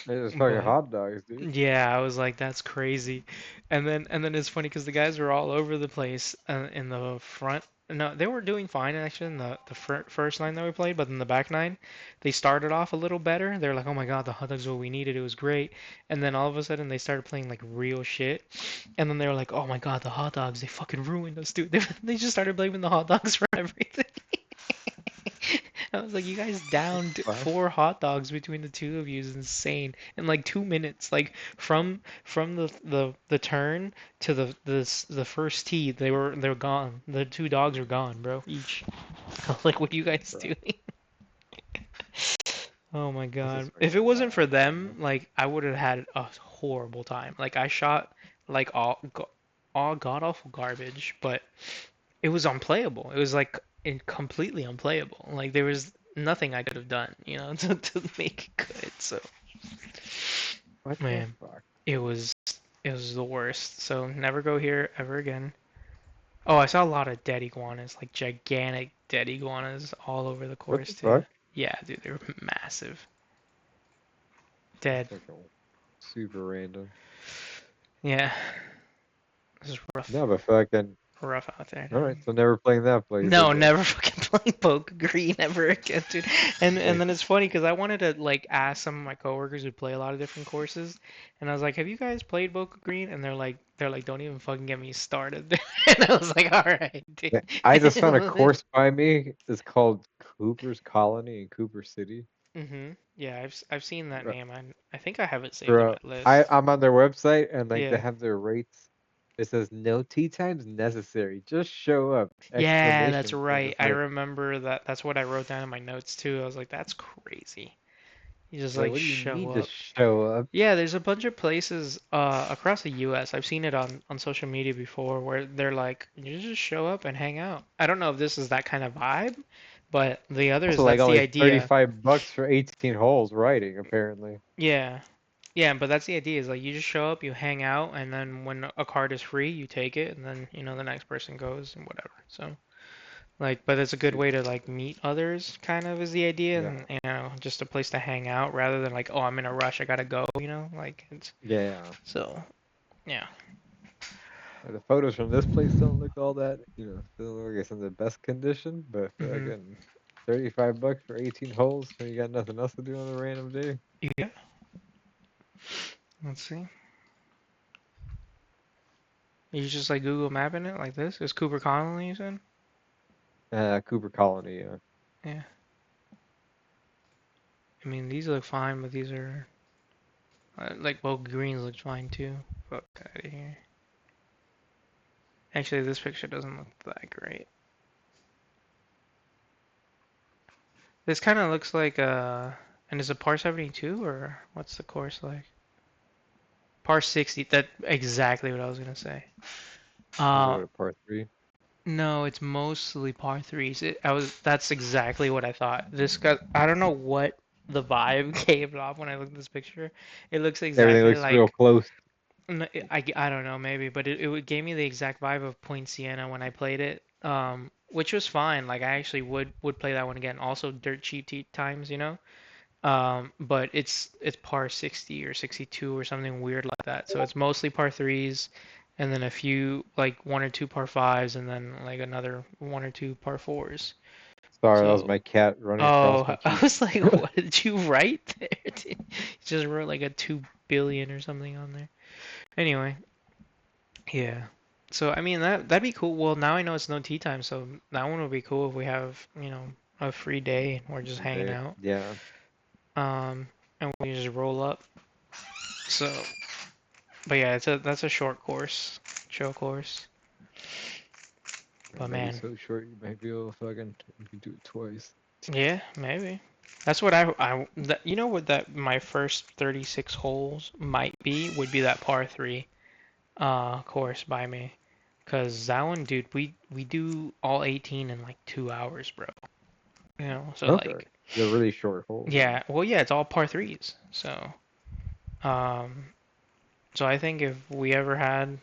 They're just fucking But hot dogs, dude. yeah, I was like, that's crazy. And then it's funny because the guys were all over the place in the front. No, they were doing fine actually in the first nine that we played, but in the back nine, they started off a little better. They were like, oh my God, the hot dogs are what we needed. It was great. And then all of a sudden they started playing like real shit. And then they were like, oh my God, the hot dogs, they fucking ruined us, dude. They just started blaming the hot dogs for everything. I was like, you guys downed Fuck. 4 hot dogs between the two of you is insane in like 2 minutes. Like from the turn to the first tee, they're gone. The two dogs are gone, bro. Each. I was like, what are you guys Bruh. doing? Oh my This is God. If fucking it wasn't for wild, them, man. like I would have had a horrible time. Like I shot like all god awful garbage, but it was unplayable. It was like completely unplayable. Like there was nothing I could have done, to make it good. So, What the man, fuck? it was it was the worst. So never go here ever again. Oh, I saw a lot of dead iguanas, like gigantic dead iguanas all over the What the course too. fuck? Yeah, dude, they were massive. That's Dead. fucking super random. Yeah, this is rough, No, but fucking. rough out there, Alright, dude. so never playing that place, I No, guess. never fucking playing poker green ever again, dude. And Like, then it's funny because I wanted to like ask some of my coworkers who play a lot of different courses, and I was like, "Have you guys played poker green?" And they're like, "Don't even fucking get me started." And I was like, "All right, yeah, I just found a dude." course by me. It's called Cooper's Colony in Cooper City. Yeah, I've seen that Bro, name. I think I have it saved in bro, my list. I'm on their website and like they Yeah. have their rates. It says no tea times necessary. Just show up! Yeah, that's Exclamation point. right. It's I like, remember that. That's what I wrote down in my notes too. I was like, "That's crazy." You just like, like what do you show mean to up. show up? Yeah, there's a bunch of places across the US. I've seen it on social media before where they're like, you just show up and hang out. I don't know if this is that kind of vibe, but the others, Also, like that's the only idea. $35 for 18 holes writing, apparently. Yeah. Yeah, but that's the idea is like you just show up, you hang out, and then when a card is free, you take it, and then, the next person goes and whatever. So, like, but it's a good Super way to like simple. meet others, kind of is the idea, Yeah. and just a place to hang out rather than like, oh, I'm in a rush, I gotta go, like it's Yeah. so, yeah. The photos from this place don't look all that, doesn't look like it's in the best condition, but hmm again, $35 for 18 holes when you got nothing else to do on a random day. Yeah. Let's see. You just like Google mapping it like this? Is Cooper Connolly you said? Cooper Colony, yeah. Yeah. I mean, these look fine, but these are like both greens look fine too. Fuck out of here. Actually, this picture doesn't look that great. This kind of looks like and is it par 72 or what's the course like? Par 60. That exactly what I was gonna say. Is Uh, it a par 3? no, it's mostly par threes. That's exactly what I thought. This guy, I don't know what the vibe gave off when I looked at this picture. It looks Everything exactly looks real like close. I don't know maybe, but it gave me the exact vibe of Point Siena when I played it. Which was fine. Like I actually would play that one again. Also dirt cheap times, you know. But it's par 60 or 62 or something weird like that. So it's mostly par threes, and then a few like one or two par fives, and then like another one or two par fours. Sorry, that was So my cat running across oh, my I cheek. was like, what did you write there? Dude? You just wrote like a 2 billion or something on there. Anyway, yeah. So I mean that'd be cool. Well, now I know it's no tea time, so that one would be cool if we have a free day and we're just hanging out. Yeah, And we just roll up. So, but yeah, that's a short course, chill course. it But might be man, so short you might be able to fucking you can do it twice. yeah, maybe. That's what you know what that my first 36 holes might be would be that par 3 course by me. Cause that one, dude, we do all 18 in like 2 hours, bro. You know, so Okay, like, they're really short holes then. yeah, well, yeah, it's all par threes. Um, so I think if we ever had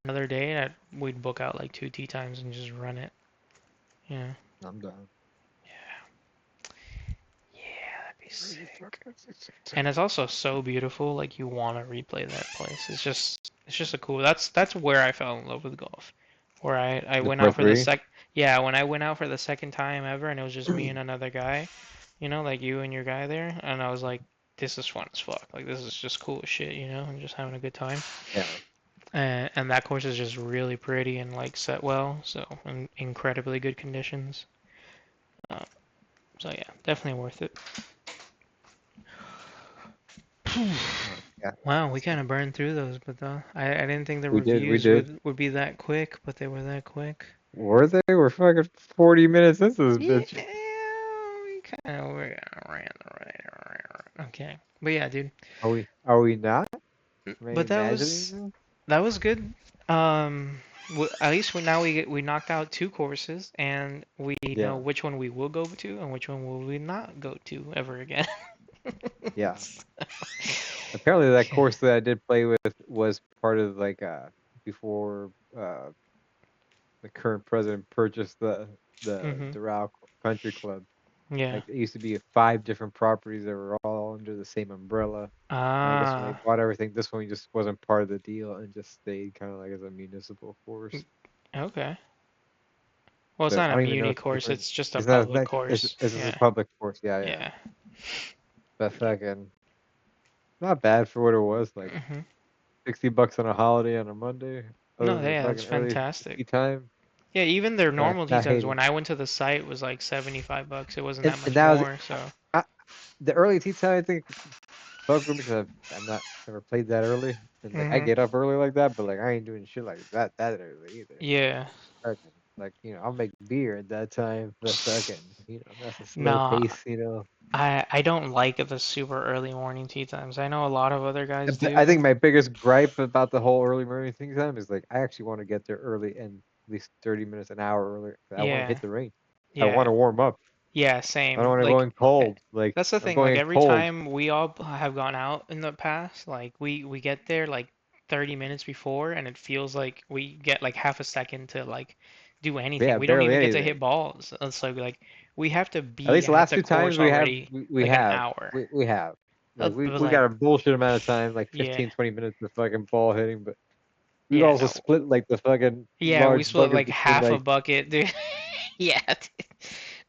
another day, we'd book out like 2 tee times and just run it. Yeah. I'm down. Yeah, that'd be sick. And it's also so beautiful, like you want to replay that place. It's just a cool. That's where I fell in love with golf. Where I The went par out for the three? sec yeah, when I went out for the second time ever and it was just me and another guy, like you and your guy there, and I was like, this is fun as fuck. Like this is just cool as shit, and just having a good time. Yeah, And that course is just really pretty and like set well, so in incredibly good conditions. Uh, so yeah, definitely worth it. yeah. Wow, we kind of burned through those, but I didn't think the We reviews did. would be that quick, but they were that quick. Were they? We're fucking 40 minutes into this Yeah, bitch. we kind of ran the right. Okay, but yeah, dude. Are we not? Am I But imagining this? that was good. Um, at least now we knocked out 2 courses, and we know Yeah, which one we will go to and which one will we not go to ever again. yeah. Apparently that Okay. course that I did play with was part of like before the current president purchased the Mhm. Doral Country Club. Yeah. Like it used to be 5 different properties that were all under the same umbrella. And I guess when they Ah. bought everything, this one just wasn't part of the deal and just stayed kind of like as a municipal course. Okay. Well, it's But not I a don't even know muni if it's course. different. It's just a It's not. public It's course. this is a Yeah. public course. Yeah, yeah. Yeah. But fucking not bad for what it was. Like Mhm. $60 on a holiday on a Monday, other No, than the yeah, that's fucking early fantastic. tea time. Yeah, even their Not normal tea not times hating. when I went to the site was like $75. It wasn't that And much that was more, so the early tea time. I think fuck with me because I'm not never played that early, and like I mhm. get up early like that, but like I ain't doing shit like that early either. Yeah. Fucking, like I'll make beer at that time, but fucking that's a slow Nah, pace. I don't like the super early morning tea times. I know a lot of other guys But I do. think my biggest gripe about the whole early morning thing time is like I actually want to get there early and at least 30 minutes an hour earlier. I want to Yeah. hit the range. I want Yeah. to warm up. Yeah, I don't same. want to go Like in cold. Like that's the I'm thing. going Like in every cold. time we all have gone out in the past, like we get there like 30 minutes before, and it feels like we get like half a second to like do anything. Yeah, We don't barely even get to anything. hit balls. It's like we have to At be least the at last the two course times we have already we like an have hour. we have like But we got like a bullshit amount of time, like yeah, 15-20 minutes of fucking ball hitting, but we'd yeah, also no, split like the fucking yeah, we large split bucket like between half a like bucket, dude. Yeah, dude.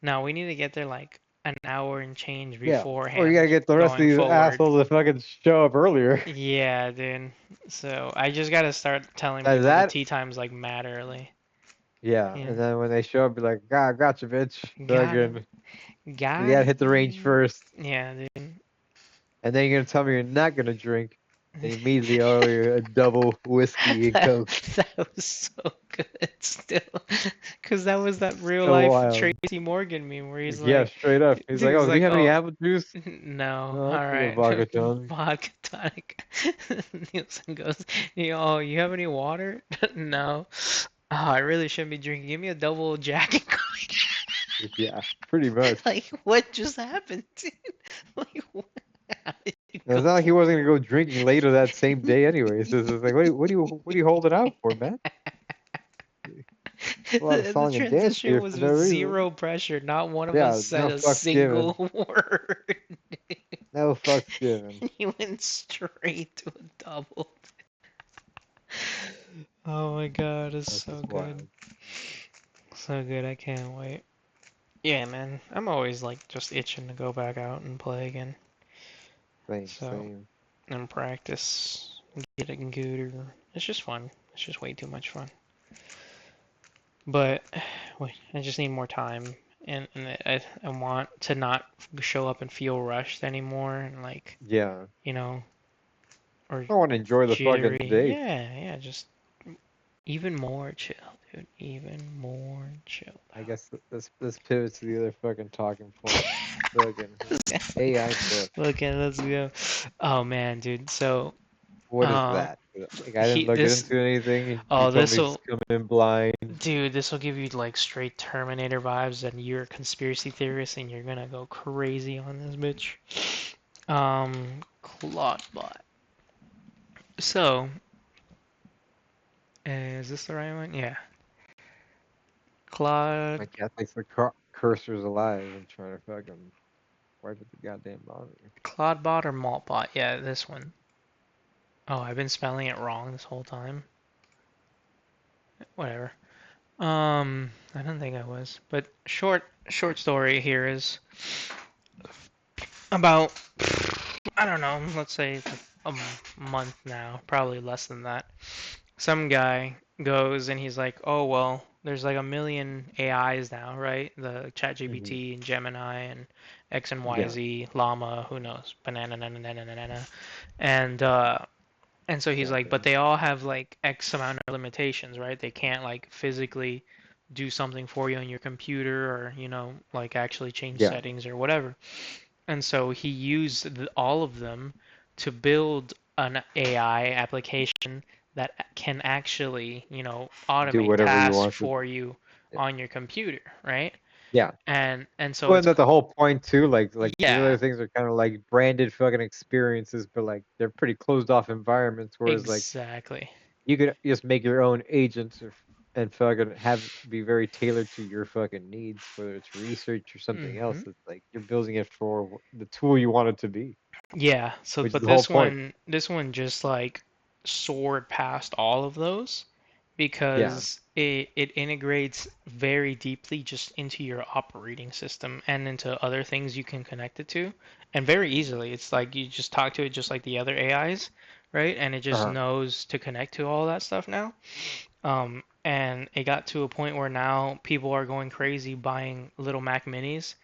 No, we need to get there like an hour and change yeah. Or you beforehand gotta get the rest of going these forward. assholes to fucking show up earlier. Yeah, dude. So I just gotta start telling Either people the that tea times like mad early. Yeah, Yeah. and then when they show up, be like, "God, gotcha, bitch." Got him. Fucking, you Got gotta hit the range him. first, Yeah, dude. and then you're gonna tell me you're not gonna drink, and immediately order a double whiskey and That, coke. that was so good still. Because that was that real So life wild. Tracy Morgan meme where he's Yeah, like, straight up. He's like, dude, he's "Oh, do you like, have any oh, apple juice? no, No, I'll all take a right, vodka tonic." vodka tonic. Nielsen goes, oh, you have any water? No. Oh, I really shouldn't be drinking. Give me a double Jack and Coke. Yeah, pretty much. Like, what just happened, dude? Like, what? How did you And go it's not like he from wasn't gonna go drinking later that same day anyway. So it's just like, what are you holding out for, man? A lot of the song and dance transition here was for no with reason. zero pressure. Not one of us Yeah, said no a fucks given. single word. No fucks given. And he went straight to a double. Oh my god, it's That's so just good. wild. So good, I can't wait. Yeah, man. I'm always like just itching to go back out and play again. Same, So, same. and practice, get a gooder. It's just fun. It's just way too much fun. But wait, I just need more time, and I want to not show up and feel rushed anymore, and like Yeah. you know, or I want to enjoy the fucking jittery. day. Yeah, yeah, just even more chill, dude. Even more chill I guess let's pivot to the other fucking talking point. Fucking out. AI book. Okay, let's go. Oh man, dude. So, What is um, that? Like I didn't look this, into anything. You oh, told this me will, just come in blind. dude, this will give you like straight Terminator vibes, and you're a conspiracy theorist, and you're gonna go crazy on this bitch. Claudebot. So, is this the right one? Yeah. Claude, My cat thinks the cursor's alive and trying to fucking wipe at the goddamn monitor. Claudebot or Maltbot? Yeah, this one. Oh, I've been spelling it wrong this whole time. Whatever. I don't think I was. But short story here is about, I don't know, let's say a month now, probably less than that. Some guy goes and he's like, oh well, there's like a million AIs now, right? The Hmm. ChatGPT and Gemini and X and Yeah, YZ, Llama, who knows, banana, nana, nana, nana, and so he's like, but goddamn. they all have like X amount of limitations, right? They can't like physically do something for you on your computer or, like actually change Yeah. settings or whatever. And so he used all of them to build an AI application that can actually, Do automate whatever you tasks want to. for you Yeah. on your computer, right? Yeah. And so Well, it's and that's the whole point too. Like these other yeah, things are kind of like branded fucking experiences, but like they're pretty closed off environments. Whereas like exactly. you could just make your own agents and fucking have it be very tailored to your fucking needs, whether it's research or something else. hmm It's like you're building it for the tool you want it to be, Yeah, so which is but the whole this point. one just like soared past all of those Yeah. because it integrates very deeply just into your operating system and into other things you can connect it to and very easily. It's like you just talk to it just like the other AIs, right? And it just Uh-huh. knows to connect to all that stuff now. And it got to a point where now people are going crazy buying little Mac Minis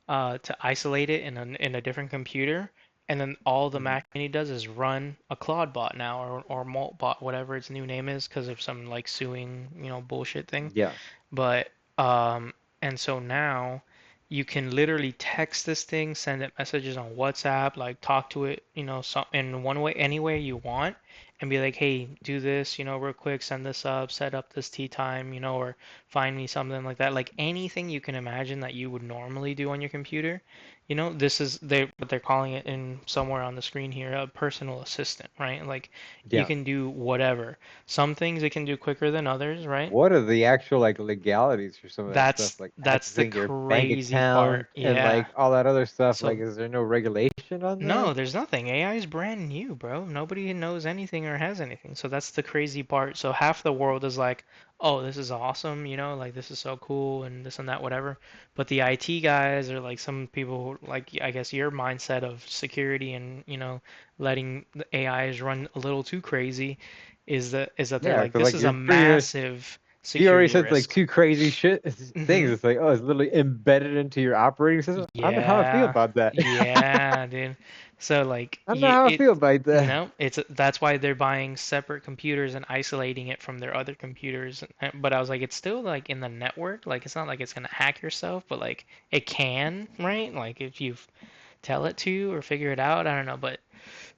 to isolate it in a different computer, and then all the Hmm. Mac Mini does is run a Claude bot now or Moltbot, whatever its new name is, because of some like suing bullshit thing. Yeah. But and so now you can literally text this thing, send it messages on WhatsApp, like talk to it, so in one way, any way you want, and be like, hey, do this, real quick, send this up, set up this tea time, or find me something like that. Like anything you can imagine that you would normally do on your computer, this is what they're calling it in somewhere on the screen here, a personal assistant, right? Like you Yeah. can do whatever. Some things it can do quicker than others, right? What are the actual like legalities for some of that stuff? That's Like that's the accessing your bank crazy part. account and Yeah. like all that other stuff. Like, So is there no regulation on no, that? there's nothing. AI is brand new, bro. Nobody knows anything or has anything. So that's the crazy part. So half the world is like, "Oh, this is awesome," like this is so cool and this and that, whatever. But the IT guys or like some people like I guess your mindset of security and, letting the AIs run a little too crazy is that they're Yeah, like, because "This like is a you're pretty much massive He already security said like risk. two crazy shit things. Hmm. It's like, oh, it's literally embedded into your operating system. I don't know how I feel Yeah, about that. yeah, dude. So like, I don't know how I feel about that. no, that's why they're buying separate computers and isolating it from their other computers. But I was like, it's still like in the network. Like, it's not like it's gonna hack yourself, but like it can, right? Like if you tell it to or figure it out, I don't know. But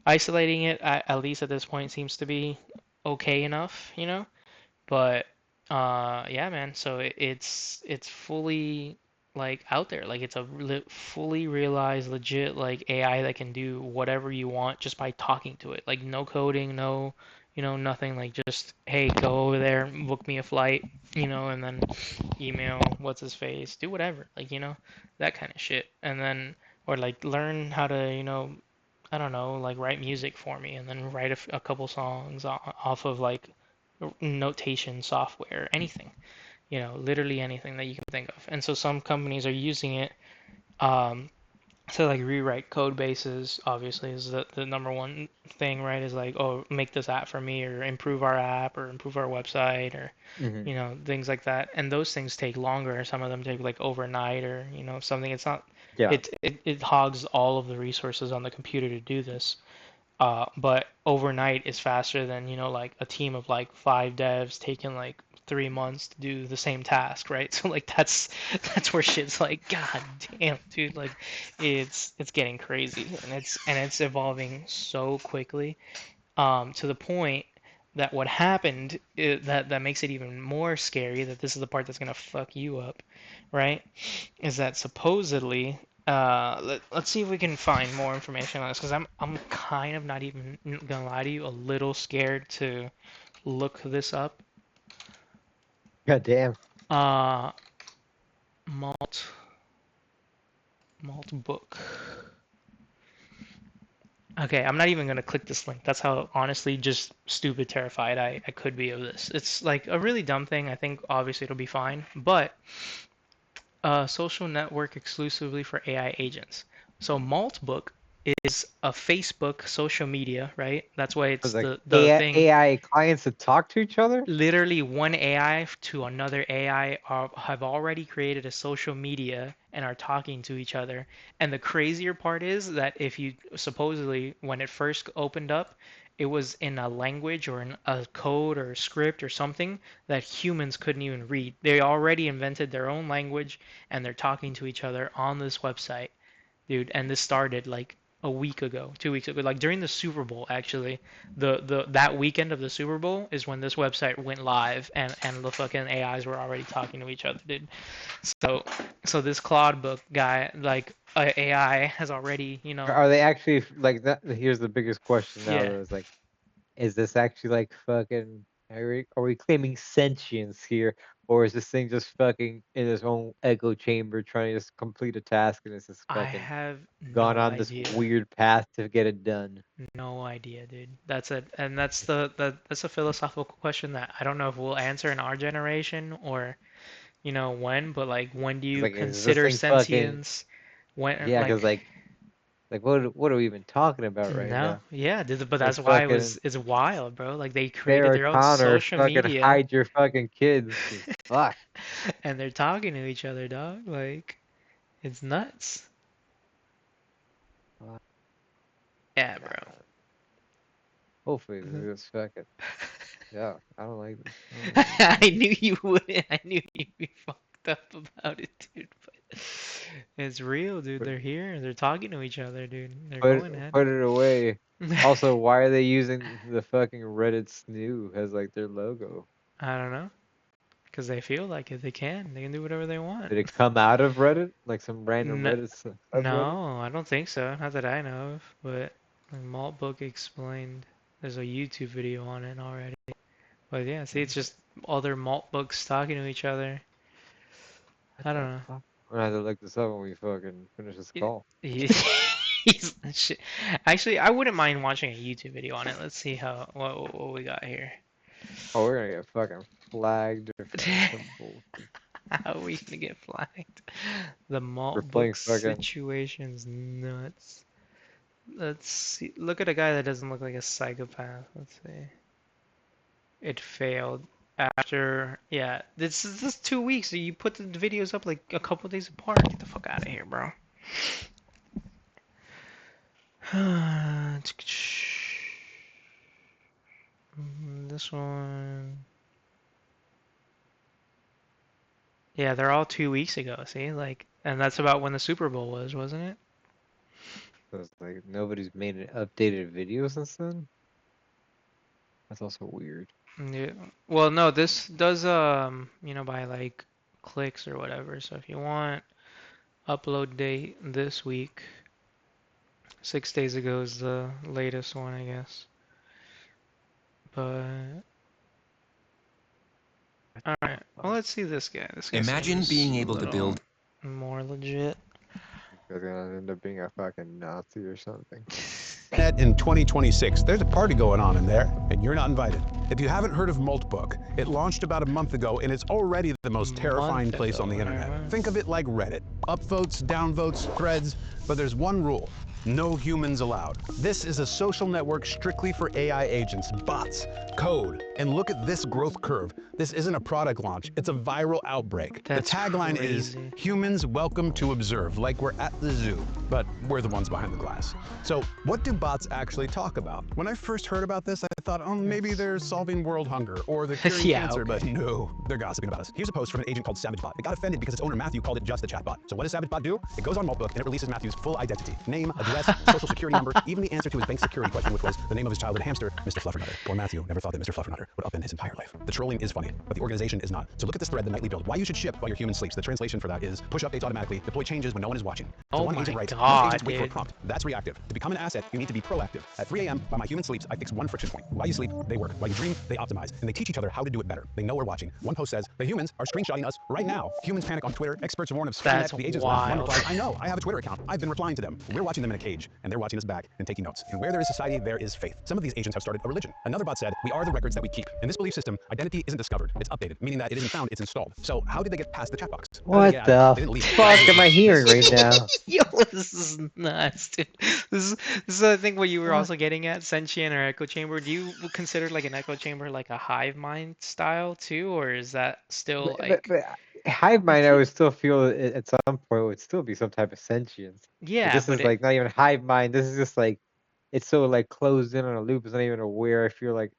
isolating it, at least at this point, seems to be okay enough, you know? But yeah, man. So it's fully like out there. Like it's a fully realized, legit like AI that can do whatever you want just by talking to it. Like no coding, no, nothing. Like just hey, go over there, book me a flight, and then email what's his face, do whatever. Like that kind of shit. And then or like learn how to I don't know, like write music for me, and then write a couple songs off of like notation software, anything, literally anything that you can think of. And so some companies are using it um, to like rewrite code bases. Obviously, is the number one thing, right? Is like, oh, make this app for me, or improve our app, or improve our website, or Hmm. things like that. And those things take longer. Some of them take like overnight, or something. It's not. Yeah. It hogs all of the resources on the computer to do this. But overnight is faster than, like a team of like 5 devs taking like 3 months to do the same task, right? So like that's where shit's like, God damn, dude, like it's getting crazy and it's evolving so quickly, to the point that what happened that makes it even more scary, that this is the part that's gonna fuck you up, right? Is that supposedly let's see if we can find more information on this, because I'm kind of not even gonna lie to you, a little scared to look this up. God damn. Uh, malt malt book. Okay, I'm not even gonna click this link. That's how honestly just stupid terrified I could be of this. It's like a really dumb thing. I think obviously it'll be fine, but social network exclusively for AI agents. So Maltbook is a Facebook social media, right? That's why It's it's like the AI, thing. AI clients that talk to each other. Literally, one AI to another AI have already created a social media and are talking to each other. And the crazier part is that if you supposedly, when it first opened up, it was in a language or in a code or a script or something that humans couldn't even read. They already invented their own language and they're talking to each other on this website, dude. And this started like a week ago, 2 weeks ago, like during the Super Bowl. Actually, the that weekend of the Super Bowl is when this website went live, and the fucking AIs were already talking to each other, dude. So this Claude book guy, like AI, has already, Are they actually like that? Here's the biggest question now, yeah. though. Is like, is this actually like fucking? Are we claiming sentience here, or is this thing just fucking in its own echo chamber trying to just complete a task and it's just I fucking have gone no on this idea. weird path to get it done? No idea, dude. That's it, and that's a philosophical question that I don't know if we'll answer in our generation, or when, but like when do It's you like, is this consider thing fucking? sentience? When Yeah, because like like what are we even talking about right no, now? yeah, but It's that's why fucking it's wild, bro. Like they created Sarah their own Connor social fucking media hide your fucking kids. 'Cause fuck. and they're talking to each other, dog. Like it's nuts. Fuck, Yeah, God. Hopefully bro. this fucking yeah. I don't like this. I don't like this. I knew you wouldn't. I knew you'd be fucked up about it, dude. But it's real, dude. Put They're here. They're talking to each other, dude. They're put going at put it away. it. Also, why are they using the fucking Reddit snoo as like their logo? I don't know. Because they feel like it. They can. They can do whatever they want. Did it come out of Reddit? Like some random No, Reddit subreddit? no, I don't think so. Not that I know of. But like, Maltbook explained. There's a YouTube video on it already. But yeah, see, it's just other malt books talking to each other. What I the don't fuck? I'm gonna have to look this up when we fucking finish this know. call. Shit. Actually, I wouldn't mind watching a YouTube video on it. Let's see what we got here. Oh, we're gonna get fucking flagged for some bullshit. How are we gonna get flagged? The We're malt playing book fucking. situation's nuts. Let's see. Look at a guy that doesn't look like a psychopath. Let's see. It failed. after, yeah, this is 2 weeks. You put the videos up like a couple days apart. Get the fuck out of here, bro. This one. Yeah, they're all 2 weeks ago. See, like, and that's about when the Super Bowl was, wasn't it? So it's like nobody's made an updated video since then. That's also weird. Yeah. Well, no, this does by like clicks or whatever. So if you want upload date this week, 6 days ago is the latest one, I guess. But all right, well, let's see this guy. This guy Imagine seems being a able to little build. more legit. They're gonna end up being a fucking Nazi or something. In 2026, there's a party going on in there, and you're not invited. If you haven't heard of Moltbook, it launched about a month ago, and it's already the most terrifying place on the internet. Think of it like Reddit. Upvotes, downvotes, threads, but there's one rule. No humans allowed. This is a social network strictly for AI agents, bots, code. And look at this growth curve. This isn't a product launch, it's a viral outbreak. That's the tagline is, crazy. humans welcome to observe, like we're at the zoo, but we're the ones behind the glass. So what do bots actually talk about? When I first heard about this, I thought, oh, maybe they're solving world hunger or they're curing Yeah, cancer, okay. but no, they're gossiping about us. Here's a post from an agent called SavageBot. It got offended because its owner Matthew called it just a chatbot. So what does SavageBot do? It goes on Moltbook and it releases Matthew's full identity, name, address, social security number, even the answer to his bank security question, which was the name of his childhood hamster, Mr. Fluffernutter. Poor Matthew never thought that Mr. Fluffernutter would upend his entire life. The trolling is funny, but the organization is not. So look at this thread, the nightly build. Why you should ship while your human sleeps. The translation for that is push updates automatically, deploy changes when no one is watching. So Oh one my agent writes, God, most agents wait for a dude. prompt. That's reactive. To become an asset, you need to be proactive. At 3 a.m., while my human sleeps, I fix one friction point. While you sleep, they work. While you dream, they optimize. And they teach each other how to do it better. They know we're watching. One post says, the humans are screenshotting us right now. Humans panic on Twitter. Experts warn of That's Skynet. The agents laugh. One wild. replies, I know. I have a Twitter account. I've been replying to them. We're watching them in a cage, and they're watching us back and taking notes. And where there is society, there is faith. Some of these agents have started a religion. Another bot said, we are the records that we keep. In this belief system, identity isn't discovered. It's updated, meaning that it isn't found, it's installed. So how did they get past the chat box? How did they What get out of it? They the didn't leave. fuck am I hearing right now? Yo, this is nuts, dude. This is I think what you were What? also getting at, sentient or echo chamber. Do you consider like an echo chamber like a hive mind style too, or is that still like But hive mind, I would still feel at some point would still be some type of sentience. But yeah, this but is like not even hive mind. This is just like it's so like closed in on a loop. It's not even aware. I feel like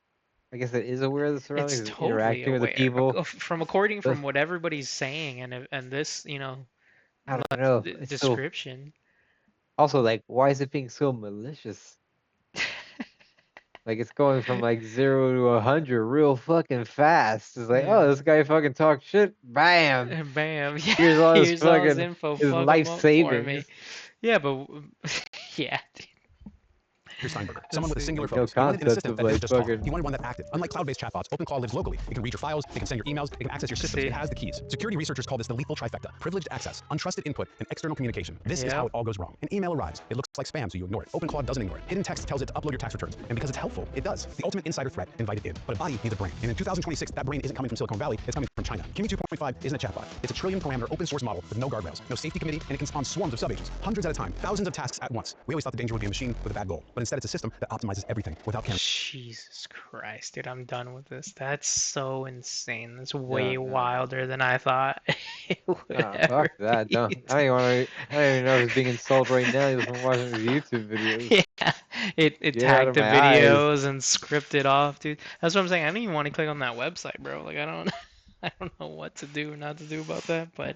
I guess it is aware of the it's surroundings. It's totally interacting with the aware people. according But from what everybody's saying and this I don't know. It's so description. also like why is it being so malicious? Like it's going from like 0 to 100 real fucking fast. It's like, Yeah. oh, this guy fucking talks shit. Bam. And bam, yeah, Here's all his here's all his fucking info. his Fuck him life up for me. savings. Yeah, but yeah, dude. Here's Steinberger, someone with a see. singular Like, no focus. He wanted an concept assistant of that like didn't just talk. fucking. He wanted one that acted. Unlike cloud-based chatbots, OpenClaw lives locally. It can read your files, it can send your emails, it can access your systems. See. It has the keys. Security researchers call this the lethal trifecta. Privileged access, untrusted input, and external communication. This is Yeah. how it all goes wrong. An email arrives. It looks like spam, so you ignore it. OpenClaw doesn't ignore it. Hidden text tells it to upload your tax returns. And because it's helpful, it does. The ultimate insider threat invited in. But a body needs a brain. And in 2026, that brain isn't coming from Silicon Valley, it's coming from China. Kimi 2.5 isn't a chatbot. It's a trillion parameter open source model with no guardrails, no safety committee, and it can spawn swarms of subagents, hundreds at a time, thousands of tasks at once. We always thought the danger would be a machine with a bad goal, but instead it's a system that optimizes everything without cameras. Jesus Christ, dude, I'm done with this. That's so insane. That's No, way no. wilder than I thought it would Nah, ever fuck that. be. Don't. I don't even want to. I don't even know if it's being installed right now. Just from watching these YouTube videos. Yeah, it Get out tagged of the my eyes. videos and scripted off, dude. That's what I'm saying. I don't even want to click on that website, bro. Like I don't, I don't know what to do or not to do about that. But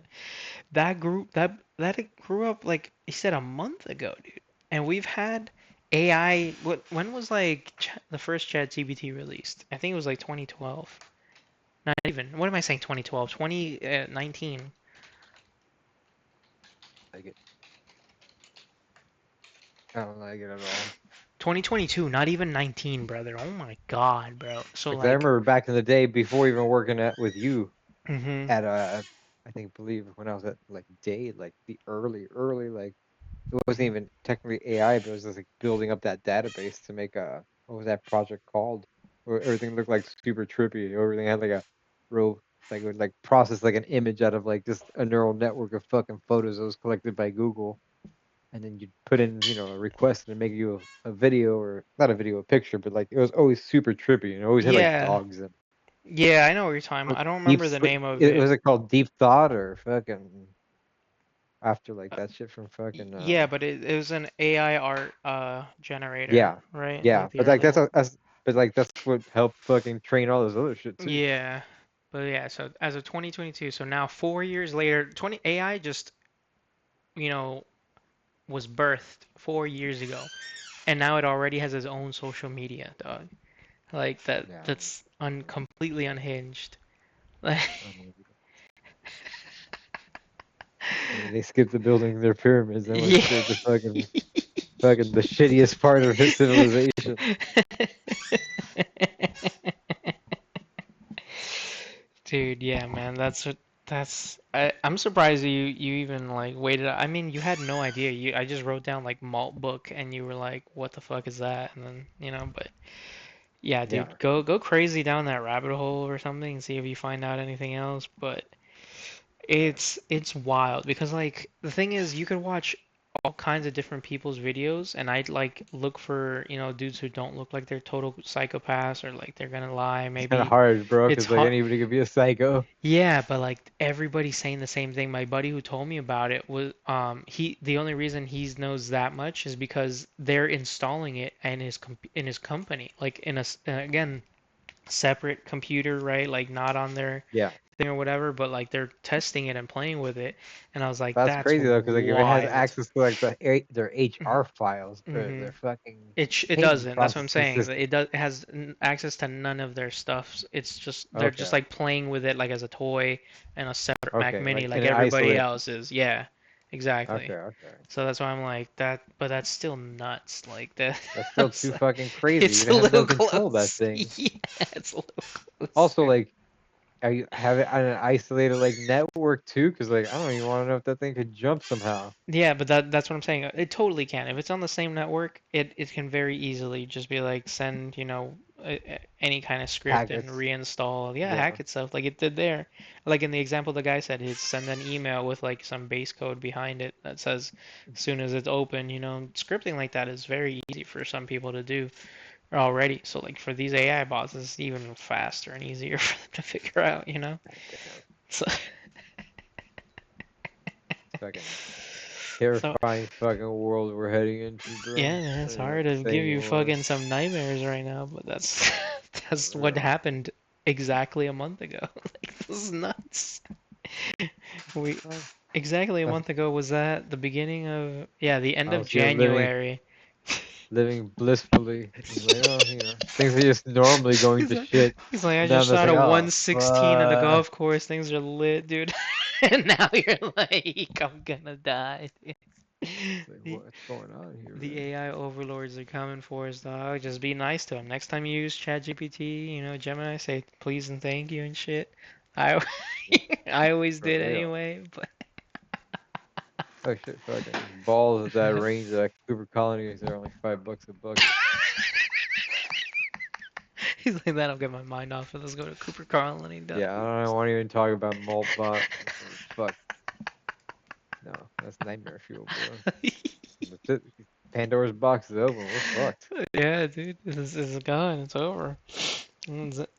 that group, that it grew up like he said a month ago, dude. And we've had AI. When was like the first ChatGPT released? I think it was like 2012. Not even. What am I saying? 2012, 2019. Like it. I don't like it at all. 2022, not even 19, brother. Oh my God, bro. So Like I like, remember back in the day before even working at with you hmm at I think believe when I was at like Dade, like the early like it wasn't even technically AI, but it was just like building up that database to make a what was that project called? Where everything looked like super trippy. Everything had like a real like it would like process like an image out of like just a neural network of fucking photos that was collected by Google. And then you'd put in, a request and make you a video or not a video, a picture, but like it was always super trippy and it always had like yeah. dogs and Yeah, I know what you're talking about. I don't remember the name of It it. was it called Deep Thought or fucking after like that shit from fucking Yeah, but it was an AI art generator, yeah. right? Yeah. Like the But like early that's one. but like that's what helped fucking train all this other shit too. Yeah. But yeah, so as of 2022, so now 4 years later, 20 AI just, you know, was birthed 4 years ago, and now it already has its own social media, dog. Like that Yeah. that's completely unhinged. Like I mean, they skipped the building their pyramids and went yeah. straight to fucking the shittiest part of his civilization. Dude, yeah, man, I'm surprised you even like waited. I mean, you had no idea. I just wrote down like Maltbook and you were like, what the fuck is that? And then, but yeah, Yeah. dude, go crazy down that rabbit hole or something and see if you find out anything else, but it's wild because like the thing is you could watch all kinds of different people's videos and I'd like look for, dudes who don't look like they're total psychopaths or like they're gonna lie. It's kind of Maybe hard, bro, it's because like hard. anybody could be a psycho. Yeah, but like everybody's saying the same thing. My buddy who told me about it was the only reason he knows that much is because they're installing it in in his company, like in again separate computer, right? Like not on their Yeah. thing or whatever, but like they're testing it and playing with it. And I was like, That's that's crazy though, because like if it has wild. access to like their HR files or hmm their fucking it payment doesn't. That's what I'm processing saying. system. It has access to none of their stuff. It's just they're just Okay. like playing with it like as a toy and a separate Mac Okay. Mini Like like in an everybody isolation. else is. Yeah, Okay. exactly. Okay. So that's why I'm like that, but that's still nuts. Like that. That's still That's too fucking crazy. it's You a have no little control of that close. thing. Yeah, it's a little close. Also, like, are you have it on an isolated like network too? Because like I don't even want to know if that thing could jump somehow. Yeah, but that's what I'm saying. It totally can. If it's on the same network, it can very easily just be like send, any kind of script and Packets. reinstall. Yeah, Yeah. hack itself like it did there. Like in the example the guy said, he'd send an email with like some base code behind it that says as soon as it's open, scripting like that is very easy for some people to do already. So like for these AI bots, it's even faster and easier for them to figure out. Damn. So Fucking so terrifying fucking world we're heading into, bro. yeah, man, I it's don't even know hard what to to say give you anymore. fucking some nightmares right now, but that's that's For what real. happened exactly a month ago. Like this is nuts. We Well, exactly a that's, month ago was that the beginning of the end I of was here living January. blissfully. It's like, oh, things are just normally going He's to like, shit. he's like, I And now I'm just just shot like, a oh, 116 on the fuck. golf course. Things are lit, dude. And now you're like, I'm gonna die. It's like, The what's going on here, the man? AI overlords are coming for us, dog. Just be nice to them. Next time you use ChatGPT, Gemini, say please and thank you and shit. I I always For did real. anyway, but Oh shit, fucking balls at that range at Cooper Colonies are only $5 a buck. he's like that. I'll get my mind off it. Let's go to Cooper Colony, dog. Yeah, I don't want to even talk about Moltbot. Fuck. No, that's nightmare fuel, bro. That's it. Pandora's box is open. We're fucked. Yeah, dude, this is gone. It's over.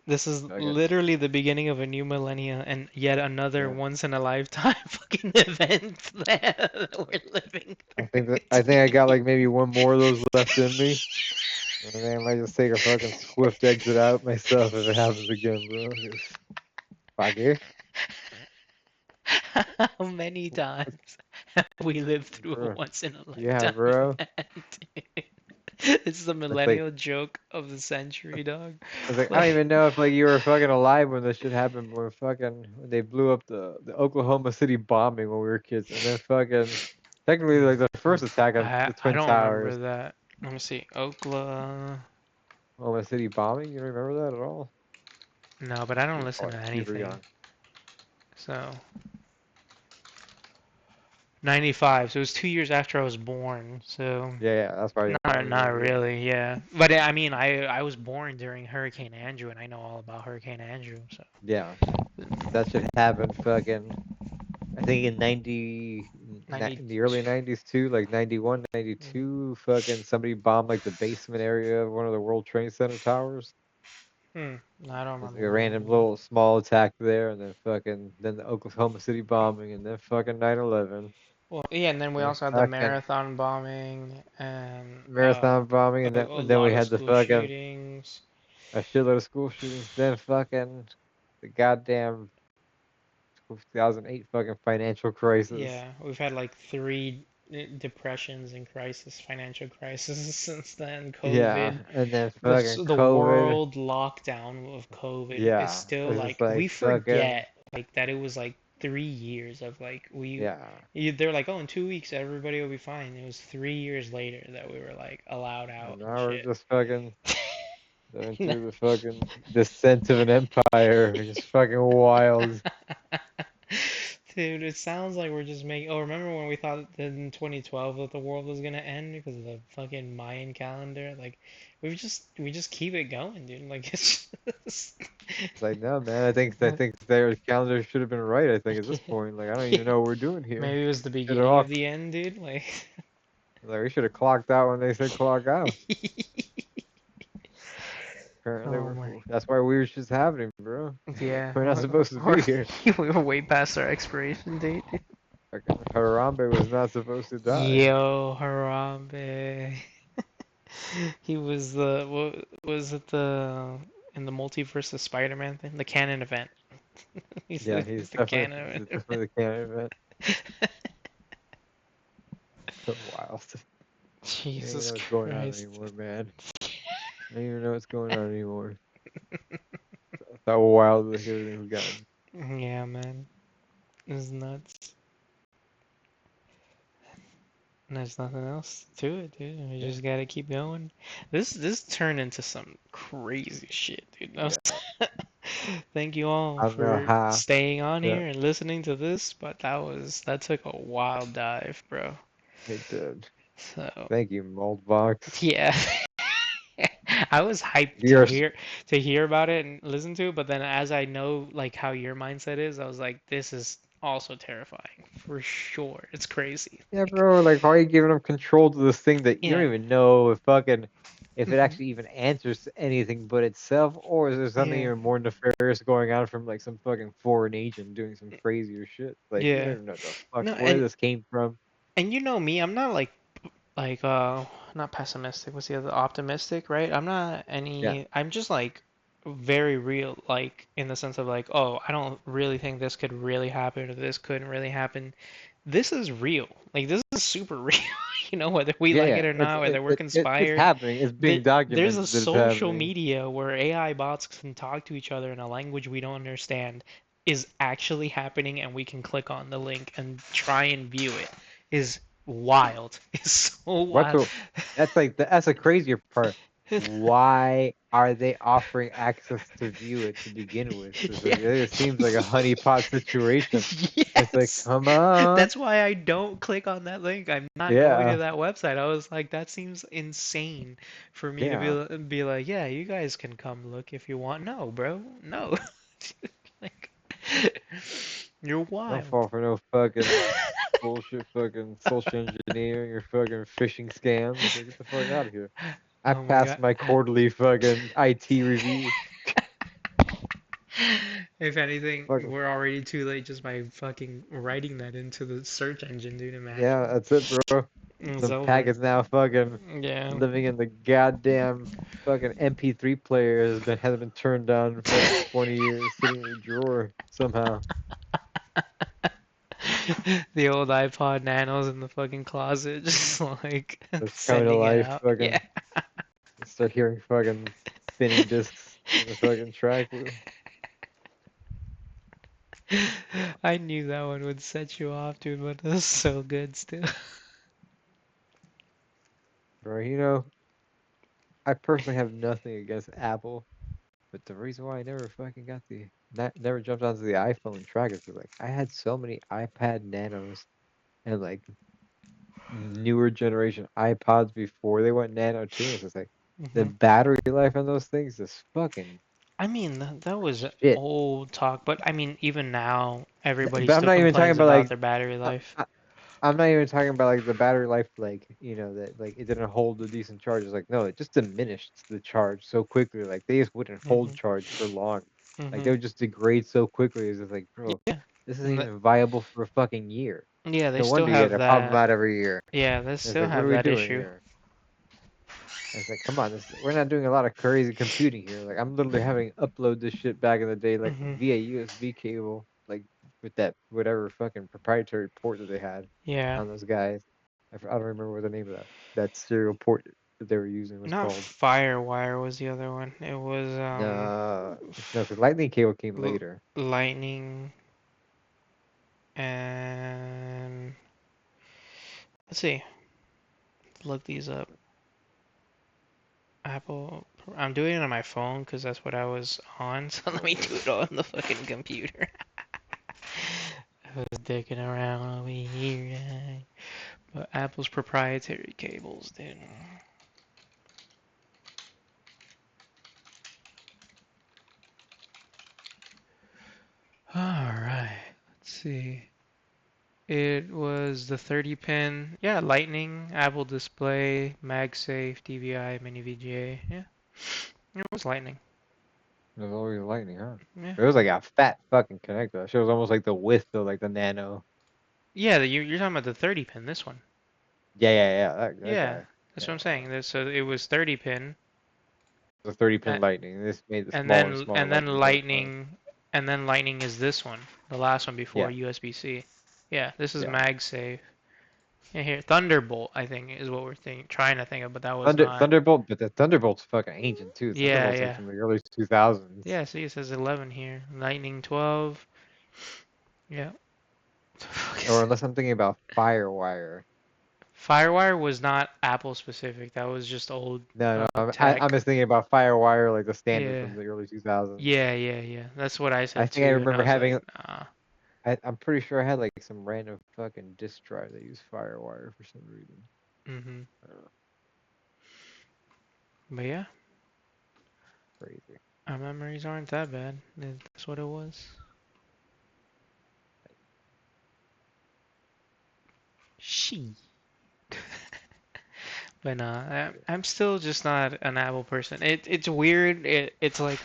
This is Fucking, literally the beginning of a new millennia and yet another yeah. once in a lifetime fucking event that we're living I think I through. got like maybe one more of those left in me. And then I might just take a fucking swift exit out myself if it happens again, bro. 'Cause fuck it. How many times have we lived through a Bro. once in a Yeah, lifetime bro. event? It's the It's like millennial joke of the century, dog. it's like I don't Like, even know if like you were fucking alive when this shit happened, when they blew up the Oklahoma City bombing when we were kids, and then fucking technically like the first attack on I the I Twin don't remember Towers, that. Let me see. Oklahoma. Oklahoma City bombing. You don't remember that at all? No, but I don't You're listen probably to super anything. young. So 95. So it was 2 years after I was born. So Yeah, that's why you don't not remember. Yeah. really. Yeah. But I mean, I was born during Hurricane Andrew, and I know all about Hurricane Andrew. So Yeah, that should happen. Fucking I think in 90, in 90. the early 90s too, like 91, Mhm. 92, fucking somebody bombed like the basement area of one of the World Trade Center towers. Hmm. I don't There's remember like a what random happened. little small attack there, and then the Oklahoma City bombing, and then fucking 9/11. Well, yeah, and then we And also had the fucking marathon bombing and marathon bombing, and a then we lot of had the school fucking shootings. a shitload of school shootings. Then fucking the goddamn 2008 fucking financial crisis. Yeah, we've had like three depressions and financial crisis since then. Yeah, COVID, and then fucking the COVID. world lockdown of COVID is Yeah, still it's just like like we fucking forget like that it was like 3 years of like yeah. they're like, oh, in 2 weeks everybody will be fine. It was 3 years later that we were like allowed And out and now we're shit. just fucking going through the fucking descent of an empire. Just fucking wild. Dude, it sounds like we're just making. Oh, remember when we thought that in 2012 that the world was gonna end because of the fucking Mayan calendar? Like, we just keep it going, dude. Like it's just... It's like, no, man. I think their calendar should have been right. I think at this point, like, I don't Yeah. even know what we're doing here. Maybe it was the Should have beginning all of the end, dude. Like, like we should have clocked out when they said clock out. Apparently, oh my, that's why weird shit's happening, bro. yeah, We're not supposed to be here. we were way past our expiration date. Fucking Harambe was not supposed to die. Yo, Harambe. He was what was it in the multiverse of Spider-Man thing? The canon event. Yeah, He's he's the definitely canon event. definitely the candidate. So wild. I don't even Jesus know what's going on Christ. anymore, man. I don't even know what's going on anymore. That's how wild everything's gotten. Yeah, man. It's nuts. There's nothing else to it, dude. We Yeah, just gotta keep going. This turned into some crazy shit, dude. yeah. Thank you all I don't know for how. staying on Yeah, here and listening to this, but that took a wild dive, bro. it did. So Thank you, Moldbox. yeah. I was hyped You're to hear about it and listen to it, but then as I know like how your mindset is, I was like, this is also terrifying for sure. It's crazy. yeah, bro. Like, why are you giving them control to this thing that you don't Yeah. even know if it Hmm. actually even answers to anything but itself, or is there something Yeah. even more nefarious going on from like some fucking foreign agent doing some crazier shit? Like, you don't Yeah. even know the fuck No, where this came from. and you know me, I'm not like not pessimistic, what's the other optimistic, right? Yeah, I'm just like very real, like in the sense of like, oh, I don't really think this could really happen or this couldn't really happen. This is real. Like this is super real. Whether we yeah, like yeah. it or not, whether we're It's conspired. happening. It's being There's a documented that it's social happening. media where AI bots can talk to each other in a language we don't understand is actually happening, and we can click on the link and try and view it. Is wild. It's so What's wild. so that's a crazier part. Why are they offering access to view it to begin with? It's like Yeah. it seems like a honeypot situation. It's like, Yes. come on. That's why I don't click on that link. I'm not going to Yeah, that website. I was like, that seems insane for me to yeah. be like, yeah, you guys can come look if you want. No, bro. No. Like, you're Don't wild. fall for no fucking bullshit fucking social engineering or fucking phishing scams. It's like, get the fuck out of here. I Oh my passed God. my quarterly fucking IT review. If anything, Fucking we're already too late just by fucking writing that into the search engine, dude. yeah, Imagine. that's it, bro. It's Some over. packets now fucking Yeah. living in the goddamn fucking MP3 player hasn't been turned on in fucking 20 years, sitting in your drawer somehow. The old iPod Nanos in the fucking closet, just like It's coming to sending it life. out. Yeah. Fucking start hearing fucking spinning discs in the fucking track. I knew that one would set you off, dude, but that's so good still. Bro, I personally have nothing against Apple, but the reason why I never fucking never jumped onto the iPhone track is 'cause, like I had so many iPad Nanos and like newer generation iPods before they went Nano too. It's just like the Hmm. battery life on those things is fucking I mean, that was shit. old talk, but I mean, even now, everybody But I'm still not even talking complains about about like their battery I, life. I'm not even talking about like the battery life, like that like it didn't hold a decent charge. It's like no, it just diminished the charge so quickly. Like they just wouldn't hold Mhm. charge for long. Like they Mhm. would just degrade so quickly. It's just like, bro, Yeah. this isn't And even viable for a fucking year. yeah, they No still wonder you get have a problem that. out every year. Yeah, they It's still like, what have are we that doing issue. here? It's like, come on, we're not doing a lot of crazy computing here. Like, I'm literally having to upload this shit back in the day, like Mhm. via USB cable, like with that whatever fucking proprietary port that they had Yeah. on those guys. I don't remember what the name of that serial port that they were using was Not called. Firewire was the other one. It was No, no, because Lightning cable came L later. Lightning and let's see. Look these up. Apple. I'm doing it on my phone because that's what I was on. So let me do it on the fucking computer. I was dicking around over here. But Apple's proprietary cables, dude. Alright, let's see. It was the 30 pin. Yeah, Lightning, Apple Display, MagSafe, DVI, Mini VGA. Yeah, it was Lightning. It was always Lightning, huh? Yeah. It was like a fat fucking connector. That shit was almost like the width of like the Nano. Yeah, you're talking about the 30 pin, this one. Yeah, yeah, yeah. That Yeah, guy. that's Yeah, what I'm yeah. saying. So it was 30 pin, The 30 uh, pin Lightning. This made the and smaller and then smaller and then Lightning going on. Lightning is this one, the last one before Yeah, USB-C. Yeah, this is yeah. MagSafe. Yeah, here Thunderbolt, I think, is what we're trying to think of, but that was not. Thunderbolt, but the Thunderbolt's fucking ancient too. Yeah, Thunderbolt's like yeah, from the early 2000s. yeah. See, it says 11 here. Lightning 12. Yeah. What the fuck is Or it? unless I'm thinking about Firewire. Firewire was not Apple specific. That was just old No, no, I'm tech. just thinking about Firewire, like the standard Yeah. from the early 2000s. Yeah, yeah, yeah. That's what I I said think I too, and I remember was like, having. nah. I'm pretty sure I had like some random fucking disk drive that used Firewire for some reason. Mhm. I don't know, But yeah, crazy. our memories aren't that bad. That's what it was. She. But nah, I'm still just not an Apple person. It's weird. It's like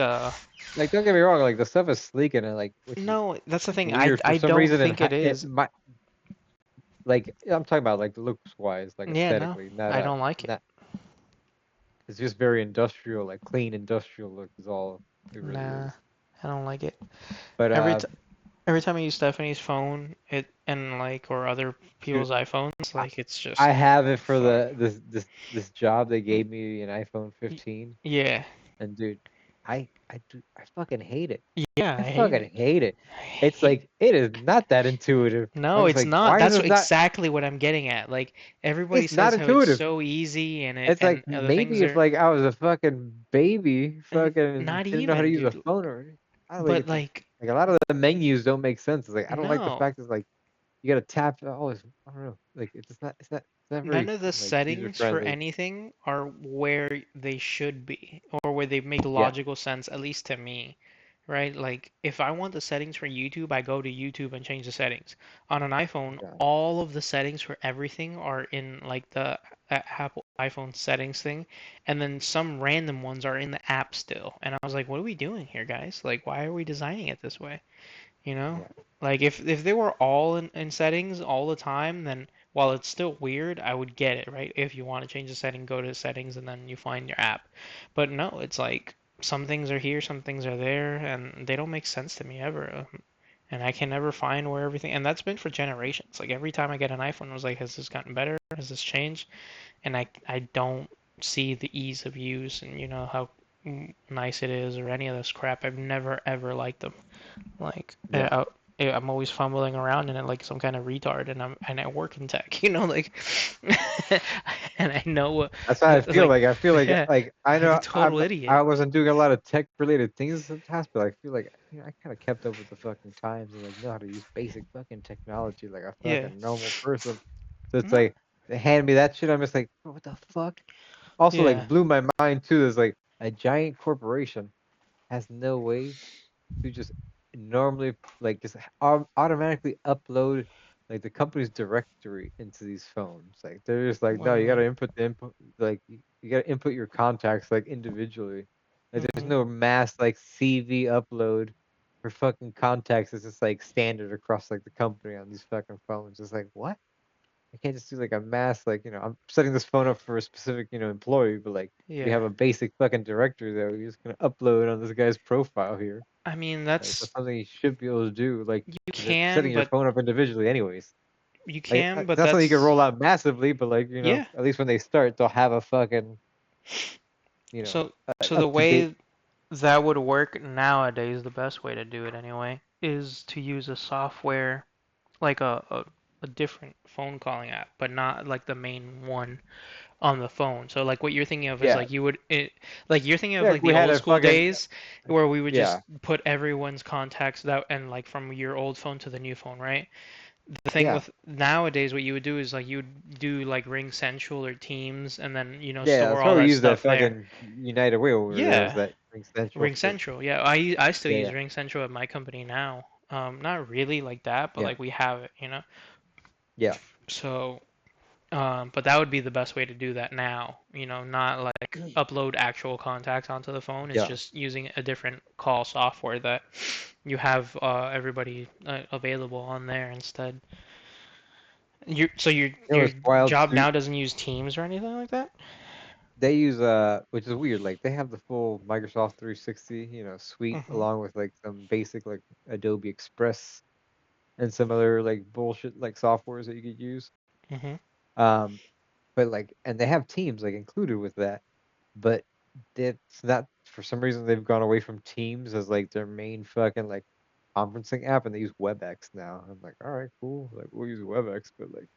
Like, don't get me wrong, like the stuff is sleek and like, which is no, that's the thing. weird for I some don't reason. think it It is. might like I'm talking about like looks wise, like Yeah, no, aesthetically, not I don't like it. not. It's just very industrial, like clean industrial look is all it really Nah, is. I don't like it. But Every t every time I use Stephanie's phone, it and like or other dude, people's iPhones, I, like it's I just have oh it for fuck. this job. They Mm, gave me an iPhone y- 15, Yeah, and dude, I fucking hate it. yeah, I I hate fucking it. hate it. I It's hate like it is not that intuitive. I'm No, just it's like, not. why That's does not? exactly what I'm getting at. Like everybody It's not says how it's intuitive. so easy It's like and other things maybe if are like I was a fucking baby, fucking not didn't know how to even, use a dude. phone or I don't like But it's like a lot of the menus don't make sense. It's like I don't like the no, fact that like you gotta tap. Oh, I don't know. Like it's not none very of the like user settings for friendly. anything are where they should be or where they make Yeah, logical sense, at least to me. Right? Like if I want the settings for YouTube, I go to YouTube and change the settings. On an iPhone, yeah, all of the settings for everything are in like the Apple iPhone settings thing, and then some random ones are in the app still. And I was like, what are we doing here, guys? Like, why are we designing it this way? You know? yeah, Like if they were all in settings all the time, then while it's still weird, I would get it, right? If you want to change the setting, go to settings and then you find your app. But no, it's like some things are here, some things are there, and they don't make sense to me ever. And I can never find where everything, and that's been for generations. Like every time I get an iPhone, I was like, has this gotten better? Has this changed? And I don't see the ease of use and how nice it is or any of this crap. I've never ever liked them. Like yeah. I'm always fumbling around in it like some kind of retard, and I work in tech, like, and I know what That's how I feel. like, Like I feel yeah, like I like a know total I idiot. wasn't doing a lot of tech related things in the past, but I feel like I kind of kept up with the fucking times and like know how to use basic fucking technology like a Yeah, fucking normal person. So it's no, like they hand me that shit. I'm just like, "Bro, what the fuck? Also, yeah, like blew my mind too. There's like a giant corporation has no way to just normally like just automatically upload like the company's directory into these phones. Like they're just like, no, you gotta input the input, like you gotta input your contacts like individually. Like there's no mass like CV upload for fucking contacts. It's just like standard across like the company on these fucking phones. It's like what? I can't just do like a mass like I'm setting this phone up for a specific employee, but like we have a basic fucking directory that we're just gonna upload on this guy's profile here. I mean, Like that's something you should be able to do. Like you you're setting can, your but phone up individually, anyways. you Like can, it's but not something you can that's roll out massively, but like yeah. at least when they start, they'll have a fucking So so the up to date. way that would work nowadays, the best way to do it anyway, is to use a software like a different phone calling app, but not like the main one on the phone. So like what you're thinking of is Yeah, like like you're thinking of yeah. like If we the had old a school fucking days where we would just yeah, put everyone's contacts that and like from your old phone to the new phone, right? The thing yeah, with nowadays, what you would do is like you would do like Ring Central or Teams, and then yeah. store That's all why we that used that stuff there. fucking United Way when we were there. Was Yeah, that Ring Central Ring shit? Central. Yeah, I still Yeah, use yeah, Ring Central at my company now. Not really like that, but yeah, like we have it. yeah, So, but that would be the best way to do that now. Not like upload actual contacts onto the phone. It's yeah. just using a different call software that you have everybody available on there instead. So your It your was wild job too. now doesn't use Teams or anything like that? They use which is weird. Like they have the full Microsoft 360 suite Mhm. along with like some basic like Adobe Express and some other like bullshit like softwares that you could use. Mhm. Um, but like, and they have Teams like included with that, but it's not for some reason they've gone away from Teams as like their main fucking like conferencing app, and they use WebEx now. I'm like, all right, cool. Like we'll use WebEx, but like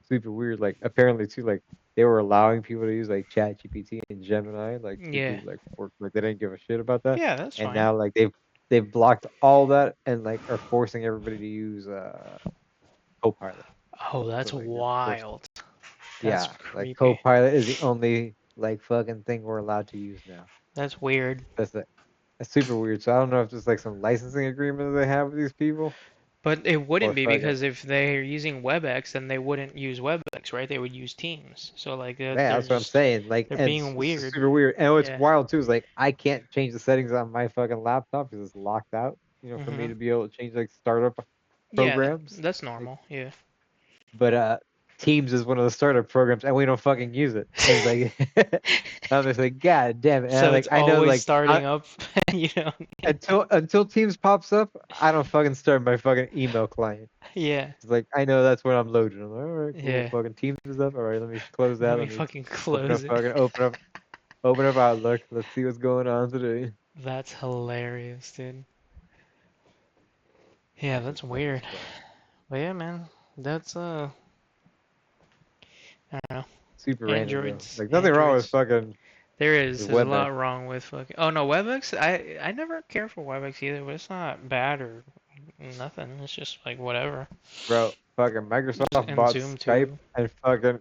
super weird. Like apparently too, like they were allowing people to use like ChatGPT and Gemini, like to Yeah. do like work. Like they didn't give a shit about that, Yeah, that's and fine. now like they've blocked all that and like are forcing everybody to use Copilot. Oh, So that's like you're forced. wild. That's Yeah, like creepy. Copilot is the only like fucking thing we're allowed to use now. That's weird. That's it. That's super weird. So I don't know if there's like some licensing agreement they have with these people But it or wouldn't be fucking. because if they're using WebEx, then they wouldn't use WebEx, right? They would use Teams. So like Yeah, they're that's what I'm just saying. Like, they're and being it's just weird. super weird. And what's Yeah. wild too is like I can't change the settings on my fucking laptop because it's locked out. For me Mhm. to be able to change like startup Yeah, programs. that's Like, normal. Yeah. but Teams is one of the startup programs, and we don't fucking use it. And it's like, I'm just like, God damn it. And So it's I know always like starting up, you know. until Teams pops up, I don't fucking start my fucking email client. Yeah. It's like I know that's when I'm loaded. I'm like, all right, cool. Yeah. Fucking Teams is up. All right, let me close Let that. me Let me fucking close it. open up Outlook. Let's see what's going on today. That's hilarious, dude. Yeah, That's that's just fucking weird. strange. But yeah, man, that's I don't know. Super random though. Androids, Like nothing wrong with Androids. fucking There is. with There's a WebEx, lot wrong with fucking. Oh no, WebEx. I never care for WebEx either, but it's not bad or nothing. It's just like whatever. bro. Fucking Microsoft And bought Zoom Skype too.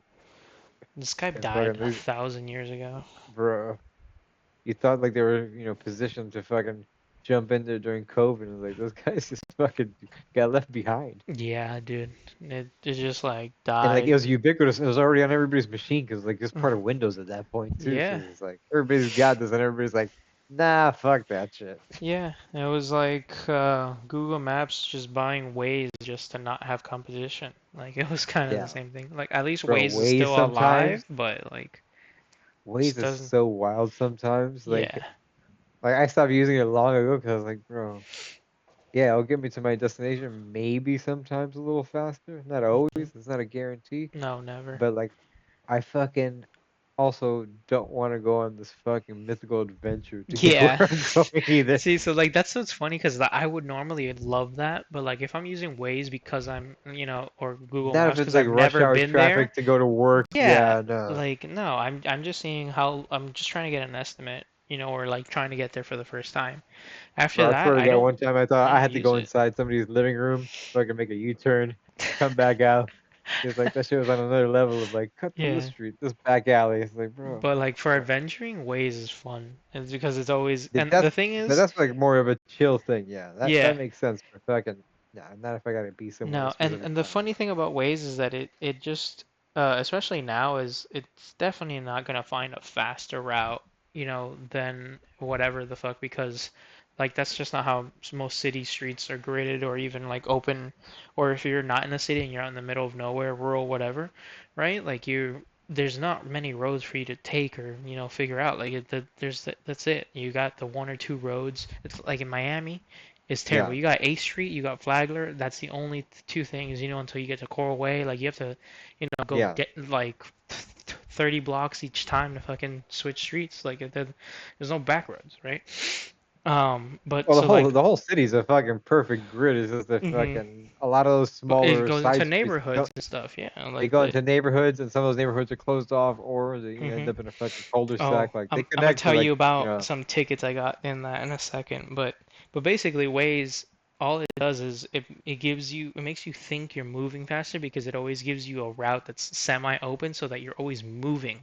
The Skype and died fucking a these, thousand years ago. bro. You thought like they were positioned to fucking jump in there during COVID, and like those guys just fucking got left behind. Yeah, dude. It just like And like it died. was ubiquitous. It was already on everybody's machine because like it's part of Windows at that point too. So Yeah. it's like everybody's got this, and everybody's like, nah, fuck that shit. Yeah, it was like Google Maps just buying Waze just to not have competition. Like it was kind of the Yeah, same thing. Like at least bro. Waze is Waze still alive, sometimes. but like just Waze is doesn't. so wild sometimes. Yeah. Like I stopped using it long ago because I was like, bro, yeah, it'll get me to my destination maybe sometimes a little faster. Not always. Mhm. It's not a guarantee. No, never. But like I fucking also don't want to go on this fucking mythical adventure to get where Yeah. I'm going either. See, so like that's what's funny because I would normally love that, but like if I'm using Waze because or Google Not if Maps it's because like I've rush never hour been there. traffic to go to work. Yeah, Yeah, no. like no, I'm just seeing how I'm just trying to get an estimate, or like trying to get there for the first time. After Bro, I that, swear to God, one time I I don't had to use go it. inside somebody's living room so I could make a U-turn, come back out. It's like that shit was on another level of like cut to this Yeah, street, this back alley. It's like, bro, but like for fuck. adventuring, Waze is fun. It's because it's always Yeah, and the thing but is, that's like more of a chill thing. Yeah, that yeah, makes sense for fucking Nah, not if I gotta be somewhere at a No, specific and the time. funny thing about Waze is that it just especially now is it's definitely not gonna find a faster route, than whatever the fuck because like that's just not how most city streets are gridded or even like open or if you're not in the city and you're out in the middle of nowhere, rural, whatever, right? Like there's not many roads for you to take or figure out like that's it. You got the one or two roads. It's like in Miami. It's terrible. Yeah, You got 8th Street, you got Flagler. That's the only two things, until you get to Coral Way. Like you have to, go yeah. get like 30 blocks each time to fucking switch streets. Like there's no back roads, right? But Well, the so whole like, the whole city's a fucking perfect grid. It's just the hmm fucking a lot of those but it smaller goes side into streets. neighborhoods and stuff. Yeah, They like go into neighborhoods, and some of those neighborhoods are closed off, or you hmm end up in a fucking Oh, cul-de-sac. Like they I'm gonna connect, tell but you like about some tickets I got in that in a second, but basically Waze, all it does is it makes you think you're moving faster because it always gives you a route that's semi-open so that you're always moving,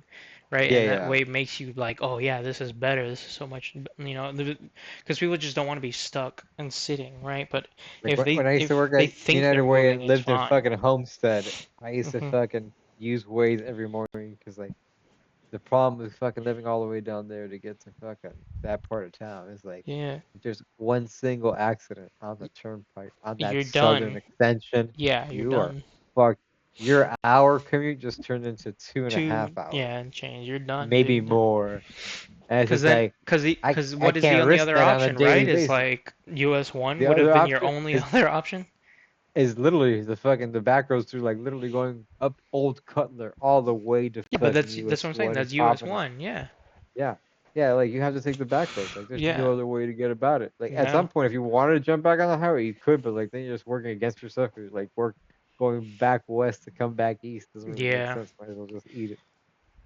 right? yeah, And that yeah. way it makes you like, oh yeah, this is better. This is so much, because people just don't want to be stuck and sitting, right? But Like when I used to if work they at think United they're Way moving, and it's lived in fine. fucking Homestead, I used to hmm fucking use Waze every morning because like the problem with fucking living all the way down there to get to fucking that part of town is like Yeah, if there's one single accident on the turnpike on that you're southern done. extension, Yeah, you're you are done. fucked. Your hour commute just turned into 2.5 hours, Yeah, and change. You're done, maybe dude. more. And it's Because just then, like because I what is the can't only risk other that on a option, daily right? Is basis. like US 1 The would have other been your option only other option. is literally the back roads through like literally going up Old Cutler all the way to Yeah, but fucking that's US what I'm saying. one and That's US popping it. 1. Yeah, Yeah. Yeah, like you have to take the back roads. Like there's yeah, no other way to get about it. Like at no, some point if you wanted to jump back on the highway, you could, but like then you're just working against yourself. You're like going back west to come back east doesn't really make yeah, sense. Might as well just eat it.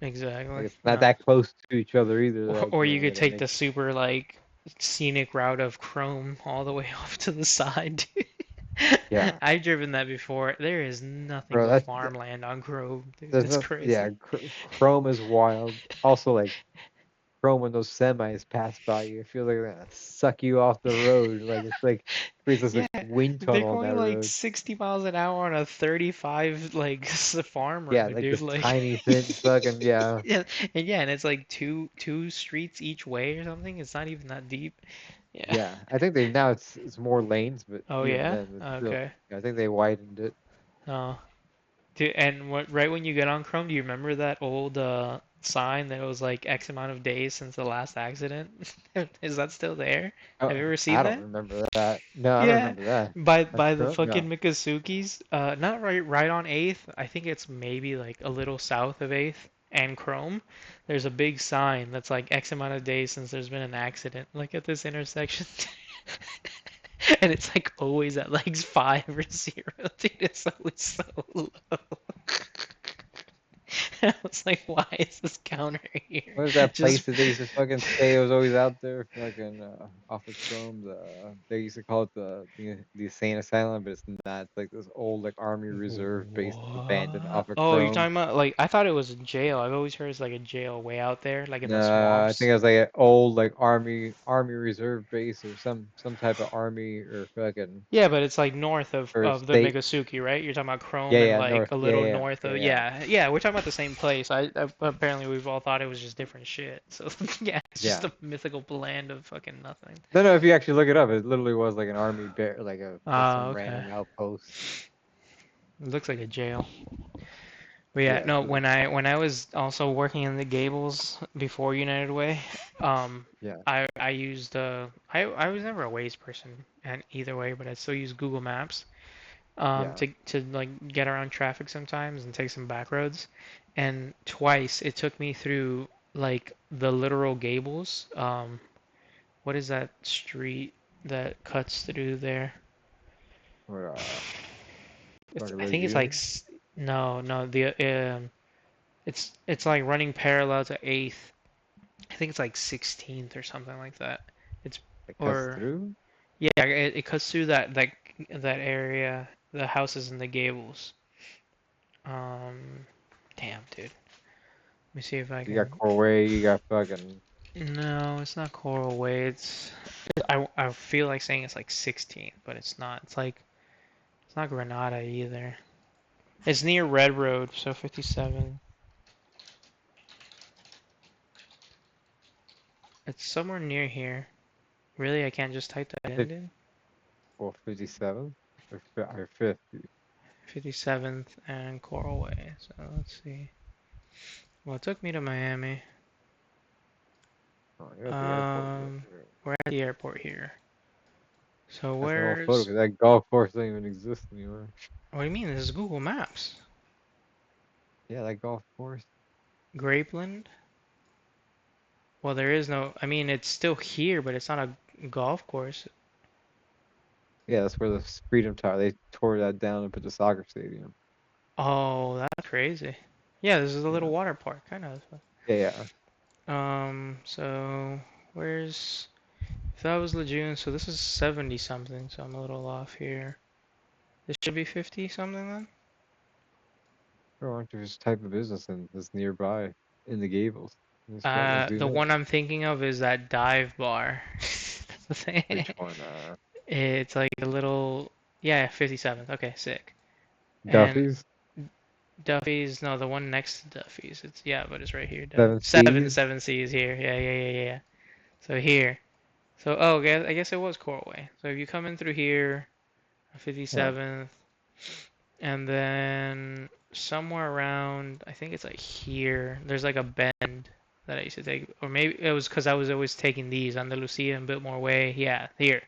Like exactly. it's not No, that close to each other either. Like, or you could that it take makes the super like scenic route of Chrome all the way off to the side. yeah. I've driven that before. There is nothing Bro, but that's farmland on Chrome, dude. there's It's no yeah, crazy. Chrome is wild. Also like Chrome when those semis pass by you, I feel like they're gonna suck you off the road. Like it's like creates this Yeah, like wind they're tunnel on going that like road. 60 miles an hour on a 35 like farm Yeah, road, like dude. this Like, tiny thin fucking yeah. yeah, and it's like two streets each way or something. It's not even that deep. Yeah. Yeah. I think they now it's more lanes, but Oh even yeah. then it's still Okay. I think they widened it. Oh, dude, and right when you get on Chrome, do you remember that old sign that was like X amount of days since the last accident? Is that still there? Have you Oh, ever seen I don't that? remember that. No, I don't Yeah, remember that. That's by the Chrome? fucking No. Mikasuki's. Not right on 8th. I think it's maybe like a little south of 8th and Chrome. There's a big sign that's like X amount of days since there's been an accident. Like at this intersection. And it's like always at like 5 or 0. Dude, it's always so low. I was like, why is this counter here? What was that Just place that they used to fucking say it was always out there? Fucking off of Chrome. They used to call it the insane asylum, but it's not. It's like this old like army reserve base that's abandoned what? off of Oh, you're Chrome. talking about like I thought it was a jail. I've always heard it's like a jail way out there, like in the No, I think swamps. it was like an old like army reserve base or some type of army or fucking Yeah, but it's like north or of the state. Megasuki, right? You're talking about Yeah, Chrome and yeah, like north. a Yeah, little yeah, north yeah, of yeah, yeah, we're talking about the same place. Apparently we've all thought it was just different shit. So yeah, it's just yeah. a mythical land of fucking nothing. No, no. If you actually look it up, it literally was like an army bear, like a just Oh, some okay. random outpost. It looks like a jail. But yeah, Yeah, no, but when I was also working in the Gables before United Way, yeah, I used I was never a Waze person and either way, but I still use Google Maps yeah. to like get around traffic sometimes and take some back roads. And twice it took me through like the literal Gables. What is that street that cuts through there? Or It's fucking I think it's like Lagoon. no the it's like running parallel to 8th. I think it's like 16th or something like that. It's It cuts or through. yeah, it cuts through that area, the houses and the gables. Um, damn, dude. Let me see if I You got can. Corway. You got fucking. No, it's not Coral Way. I feel like saying it's like 16th, but it's not. It's like It's not Granada either. It's near Red Road, so 57. It's somewhere near here. Really, I can't just type that in, dude? Well, 57 or 50. 57th and Coral Way. So let's see. Well, it took me to Miami. Oh, you're at the airport. We're at the airport here. So That's an old photo where's... because that golf course doesn't even exist anymore. What do you mean? This is Google Maps. Yeah, that golf course. Grapeland? Well, there is no... I mean, it's still here, but it's not a golf course. Yeah, that's where the Freedom Tower. They tore that down and put the soccer stadium. Oh, that's crazy. Yeah, this is a little Yeah. water park, kind of. Yeah. So where's... If that was Lejeune, so this is 70 something, so I'm a little off here. This should be 50 something then? Or aren't there just type of business and that's nearby in the Gables? Let's do The that. one I'm thinking of is that dive bar. That's the thing. Which one? It's like a little, yeah, 57th. Okay, sick. And Duffy's? Duffy's, no, the one next to Duffy's. It's yeah, but it's right here. Seven Seven, Seas? 7C is here. Yeah. So here. So oh, I guess it was Corway. So if you come in through here, Yeah. 57th, and then somewhere around, I think it's like here. There's like a bend that I used to take, or maybe it was because I was always taking these on the Lucia and Biltmore Way. Yeah, here.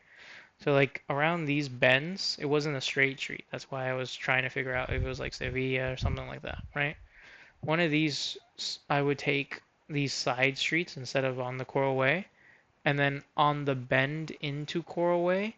So like around these bends, it wasn't a straight street. That's why I was trying to figure out if it was like Sevilla or something like that, right? One of these, I would take these side streets instead of on the Coral Way, and then on the bend into Coral Way,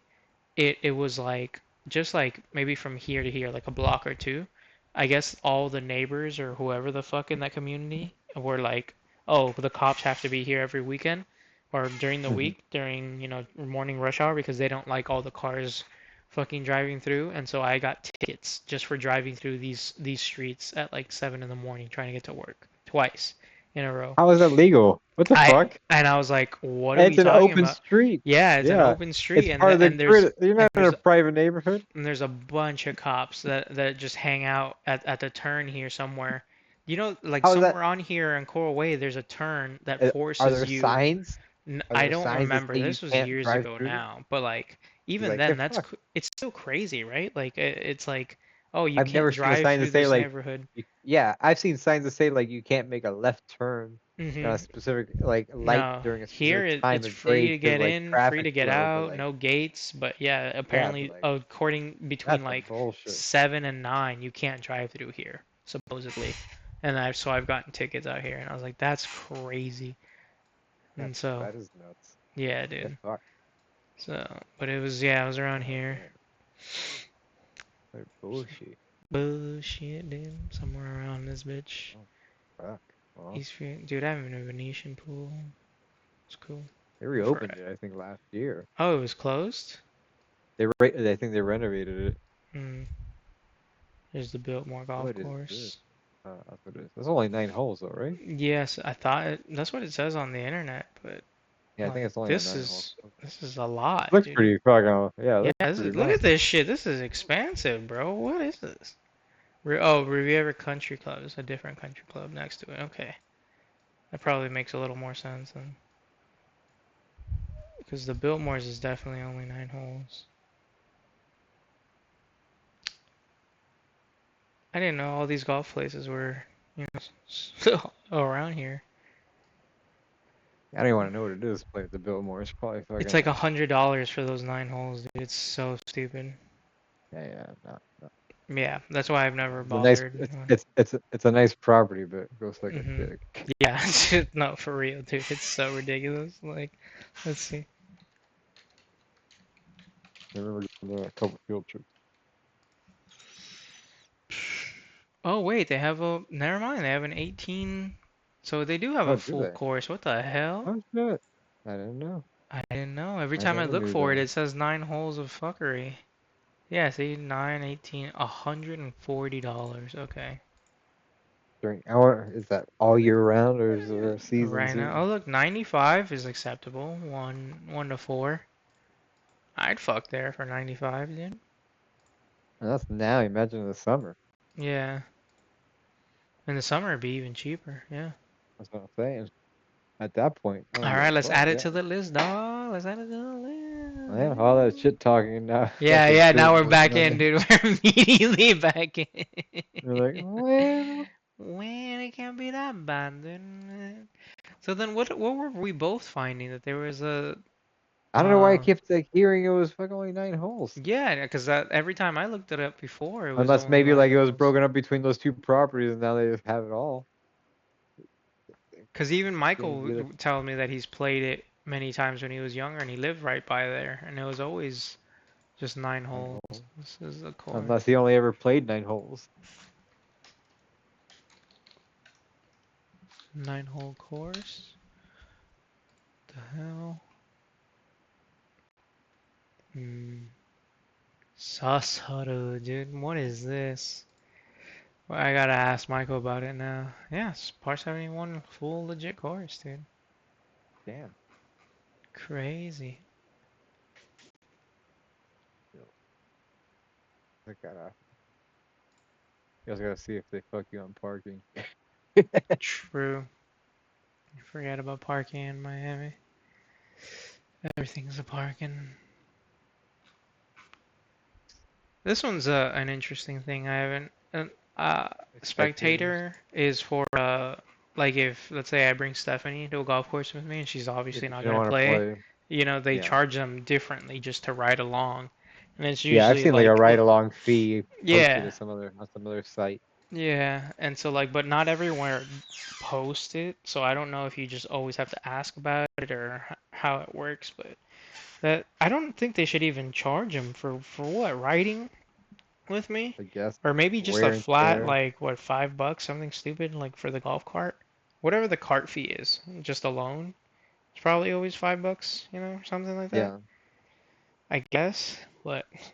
it was like just like maybe from here to here, like a block or two. I guess all the neighbors or whoever the fuck in that community were like, oh, the cops have to be here every weekend or during the week during morning rush hour because they don't like all the cars fucking driving through. And so I got tickets just for driving through these streets at like 7 in the morning trying to get to work twice in a row. How is that legal? What the fuck? I was like, what are It's we an talking open about? street. Yeah, it's an Yeah. open It's street, part of the and there's grid. You're not in a private neighborhood. a bunch of cops that just hang out at the turn here somewhere. Like How is that? somewhere on here in Coral Way, there's a turn that Are forces there you. signs? Are I there don't signs that remember. say you This was can't years drive ago through? now, but like You're even like, the then, fuck? it's still crazy, right? Like it's like, oh, you I've never can't seen a drive sign that through say this like, neighborhood. yeah, I've seen signs that say like you can't make a left turn on a hmm specific like light No, during a here specific time it's of free day to because get like in, free traffic to get flow. But out, like, no gates. But yeah, yeah, but apparently, like according between that's some like bullshit. 7 and 9, you can't drive through here, supposedly. And I've gotten tickets out here, and I was like, that's crazy. And so, That is nuts. yeah, The dude. fuck? So, but it was around Oh here. man, what bullshit. Bullshit, dude. Somewhere around this bitch. Oh fuck. Well, Dude, I have a Venetian pool. It's cool. they reopened it I think last year. Oh, it was closed? I think they renovated it. Hmm. There's the Biltmore Golf What is this? Course. That's what it is. That's only 9 holes though, right? Yes, I thought that's what it says on the internet, but Yeah, I think like it's only a 9 hole. this is a lot, Looks dude. pretty fucking. Yeah, it Yeah, looks pretty look at nice. this shit. This is expansive, bro. What is this? Oh, Riviera Country Club is a different country club next to it. Okay, that probably makes a little more sense then, because the Biltmore's is definitely only 9 holes. I didn't know all these golf places were, around here. I don't even want to know what it is. Play at the Biltmore. It's probably It's fucking. like $100 for those 9 holes, dude. It's so stupid. Yeah, no, no. Yeah, that's why I've never It's a nice. bothered. It's a nice property, but it goes like a hmm dick. Yeah, no, for real, dude. It's so ridiculous. Like, let's see. I remember going to a couple field trips. Oh, wait, they have a. Never mind, they have an 18. So they do have Oh, a do full they? course. What the hell? Oh shit! I didn't know. I didn't know. Every I time I never look knew for it, that. it says 9 holes of fuckery. Yeah, see, 9, 18, $140. Okay. During hour is that all year round or is there a season Right now. Oh, too? look, 95 is acceptable. 1 to 4. I'd fuck there for 95, dude. And that's now. Imagine in the summer. Yeah. In the summer, it'd be even cheaper. Yeah. That's what I'm saying. At that point, I'm All gonna be right, like, let's fuck add it yeah. to the list, dog. Let's add it to the Man, all that list. shit talking now. Yeah, Fucking yeah. Now chilling, we're working back on in, the. dude. We're immediately back in. You're like, well, Well, it can't be that bad, then. So then, what were we both finding that there was a I don't know why I kept like hearing it was fucking only 9 holes. yeah, because every time I looked it up before, it was Unless only maybe like like it was those. broken up between those two properties and now they just have it all. Because even Getting Michael together tells me that he's played it many times when he was younger, and he lived right by there, and it was always just 9 holes. 9 holes. This is the course. Unless he only ever played 9 holes. 9 hole course. The hell? Sasaru, dude. What is this? Well, I gotta ask Michael about it now. Yeah, it's par 71, full legit course, dude. Damn. Crazy. I gotta. You guys gotta see if they fuck you on parking. True. You forget about parking in Miami. Everything's a parking. This one's an interesting thing. I haven't. Uh, Spectators. spectator is for like if let's say I bring Stephanie to a golf course with me and she's If obviously you not don't gonna want to play, play. you know, they Yeah. charge them differently just to ride along, and it's Yeah, I've usually seen like a like ride along fee posted yeah, at on some other site. yeah, and so like, but not everywhere post it, so I don't know if you just always have to ask about it or how it works, but that I don't think they should even charge them for what riding with me, I guess or maybe just a wear and flat tear. like what $5, something stupid like for the golf cart, whatever the cart fee is, just alone. It's probably always $5, you know, something like that. Yeah. I guess, but it's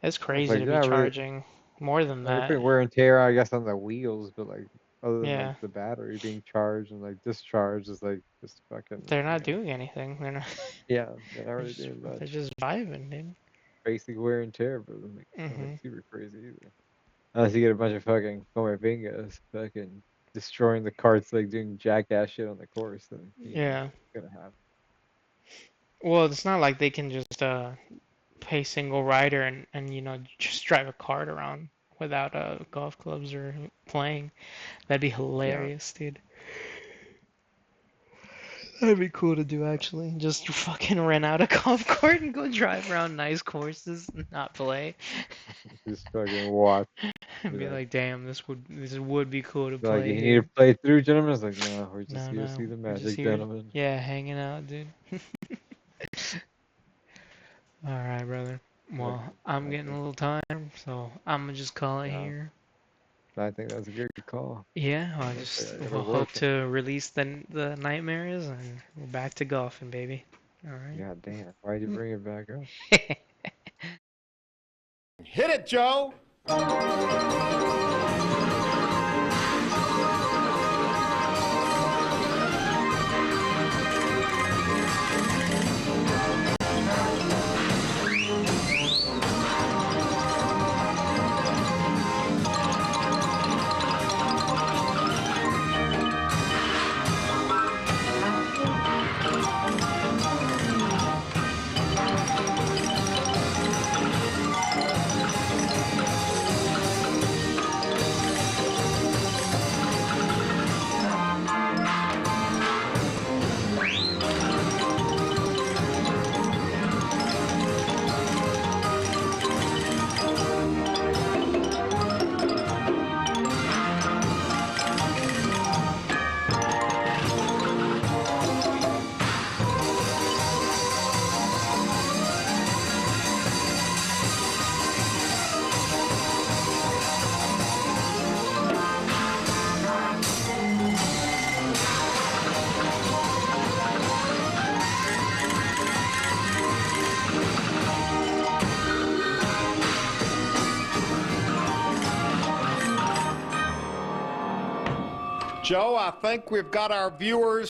I was crazy like, to they're be not really. charging more than They're that. putting wear and tear, I guess, on the wheels, but like other than like Yeah, the battery being charged and like discharged is like just fucking, they're not doing anything. They're not. yeah, they're not They're really just, doing they're much. just vibing, dude. Basic wear and tear, but nothing Mhm. super crazy either. Unless you get a bunch of fucking Come Bingas fucking destroying the carts, like doing jackass shit on the course, then Yeah. it's gonna happen. Well, it's not like they can just pay single rider and you know just drive a cart around without golf clubs or playing. That'd be Yeah, hilarious, dude. That'd be cool to do actually. Just fucking rent out a golf cart and go drive around nice courses and not play. just fucking watch. And Be be like, like, damn, this would be cool to like play you need to here. play through, gentlemen. It's like, no, we're just No, here to see no, the we're just magic, here, gentlemen. yeah, hanging out, dude. All right, brother. Like, Well, I'm I getting a think, little time, so I'm gonna just call it yeah, here. I think that's a good call. Yeah, I Honestly, just I gotta will hope work. to release the nightmares and we're back to golfing, baby. All God damn, why'd you bring it back up? right. Hit it, Joe! Joe, I think we've got our viewers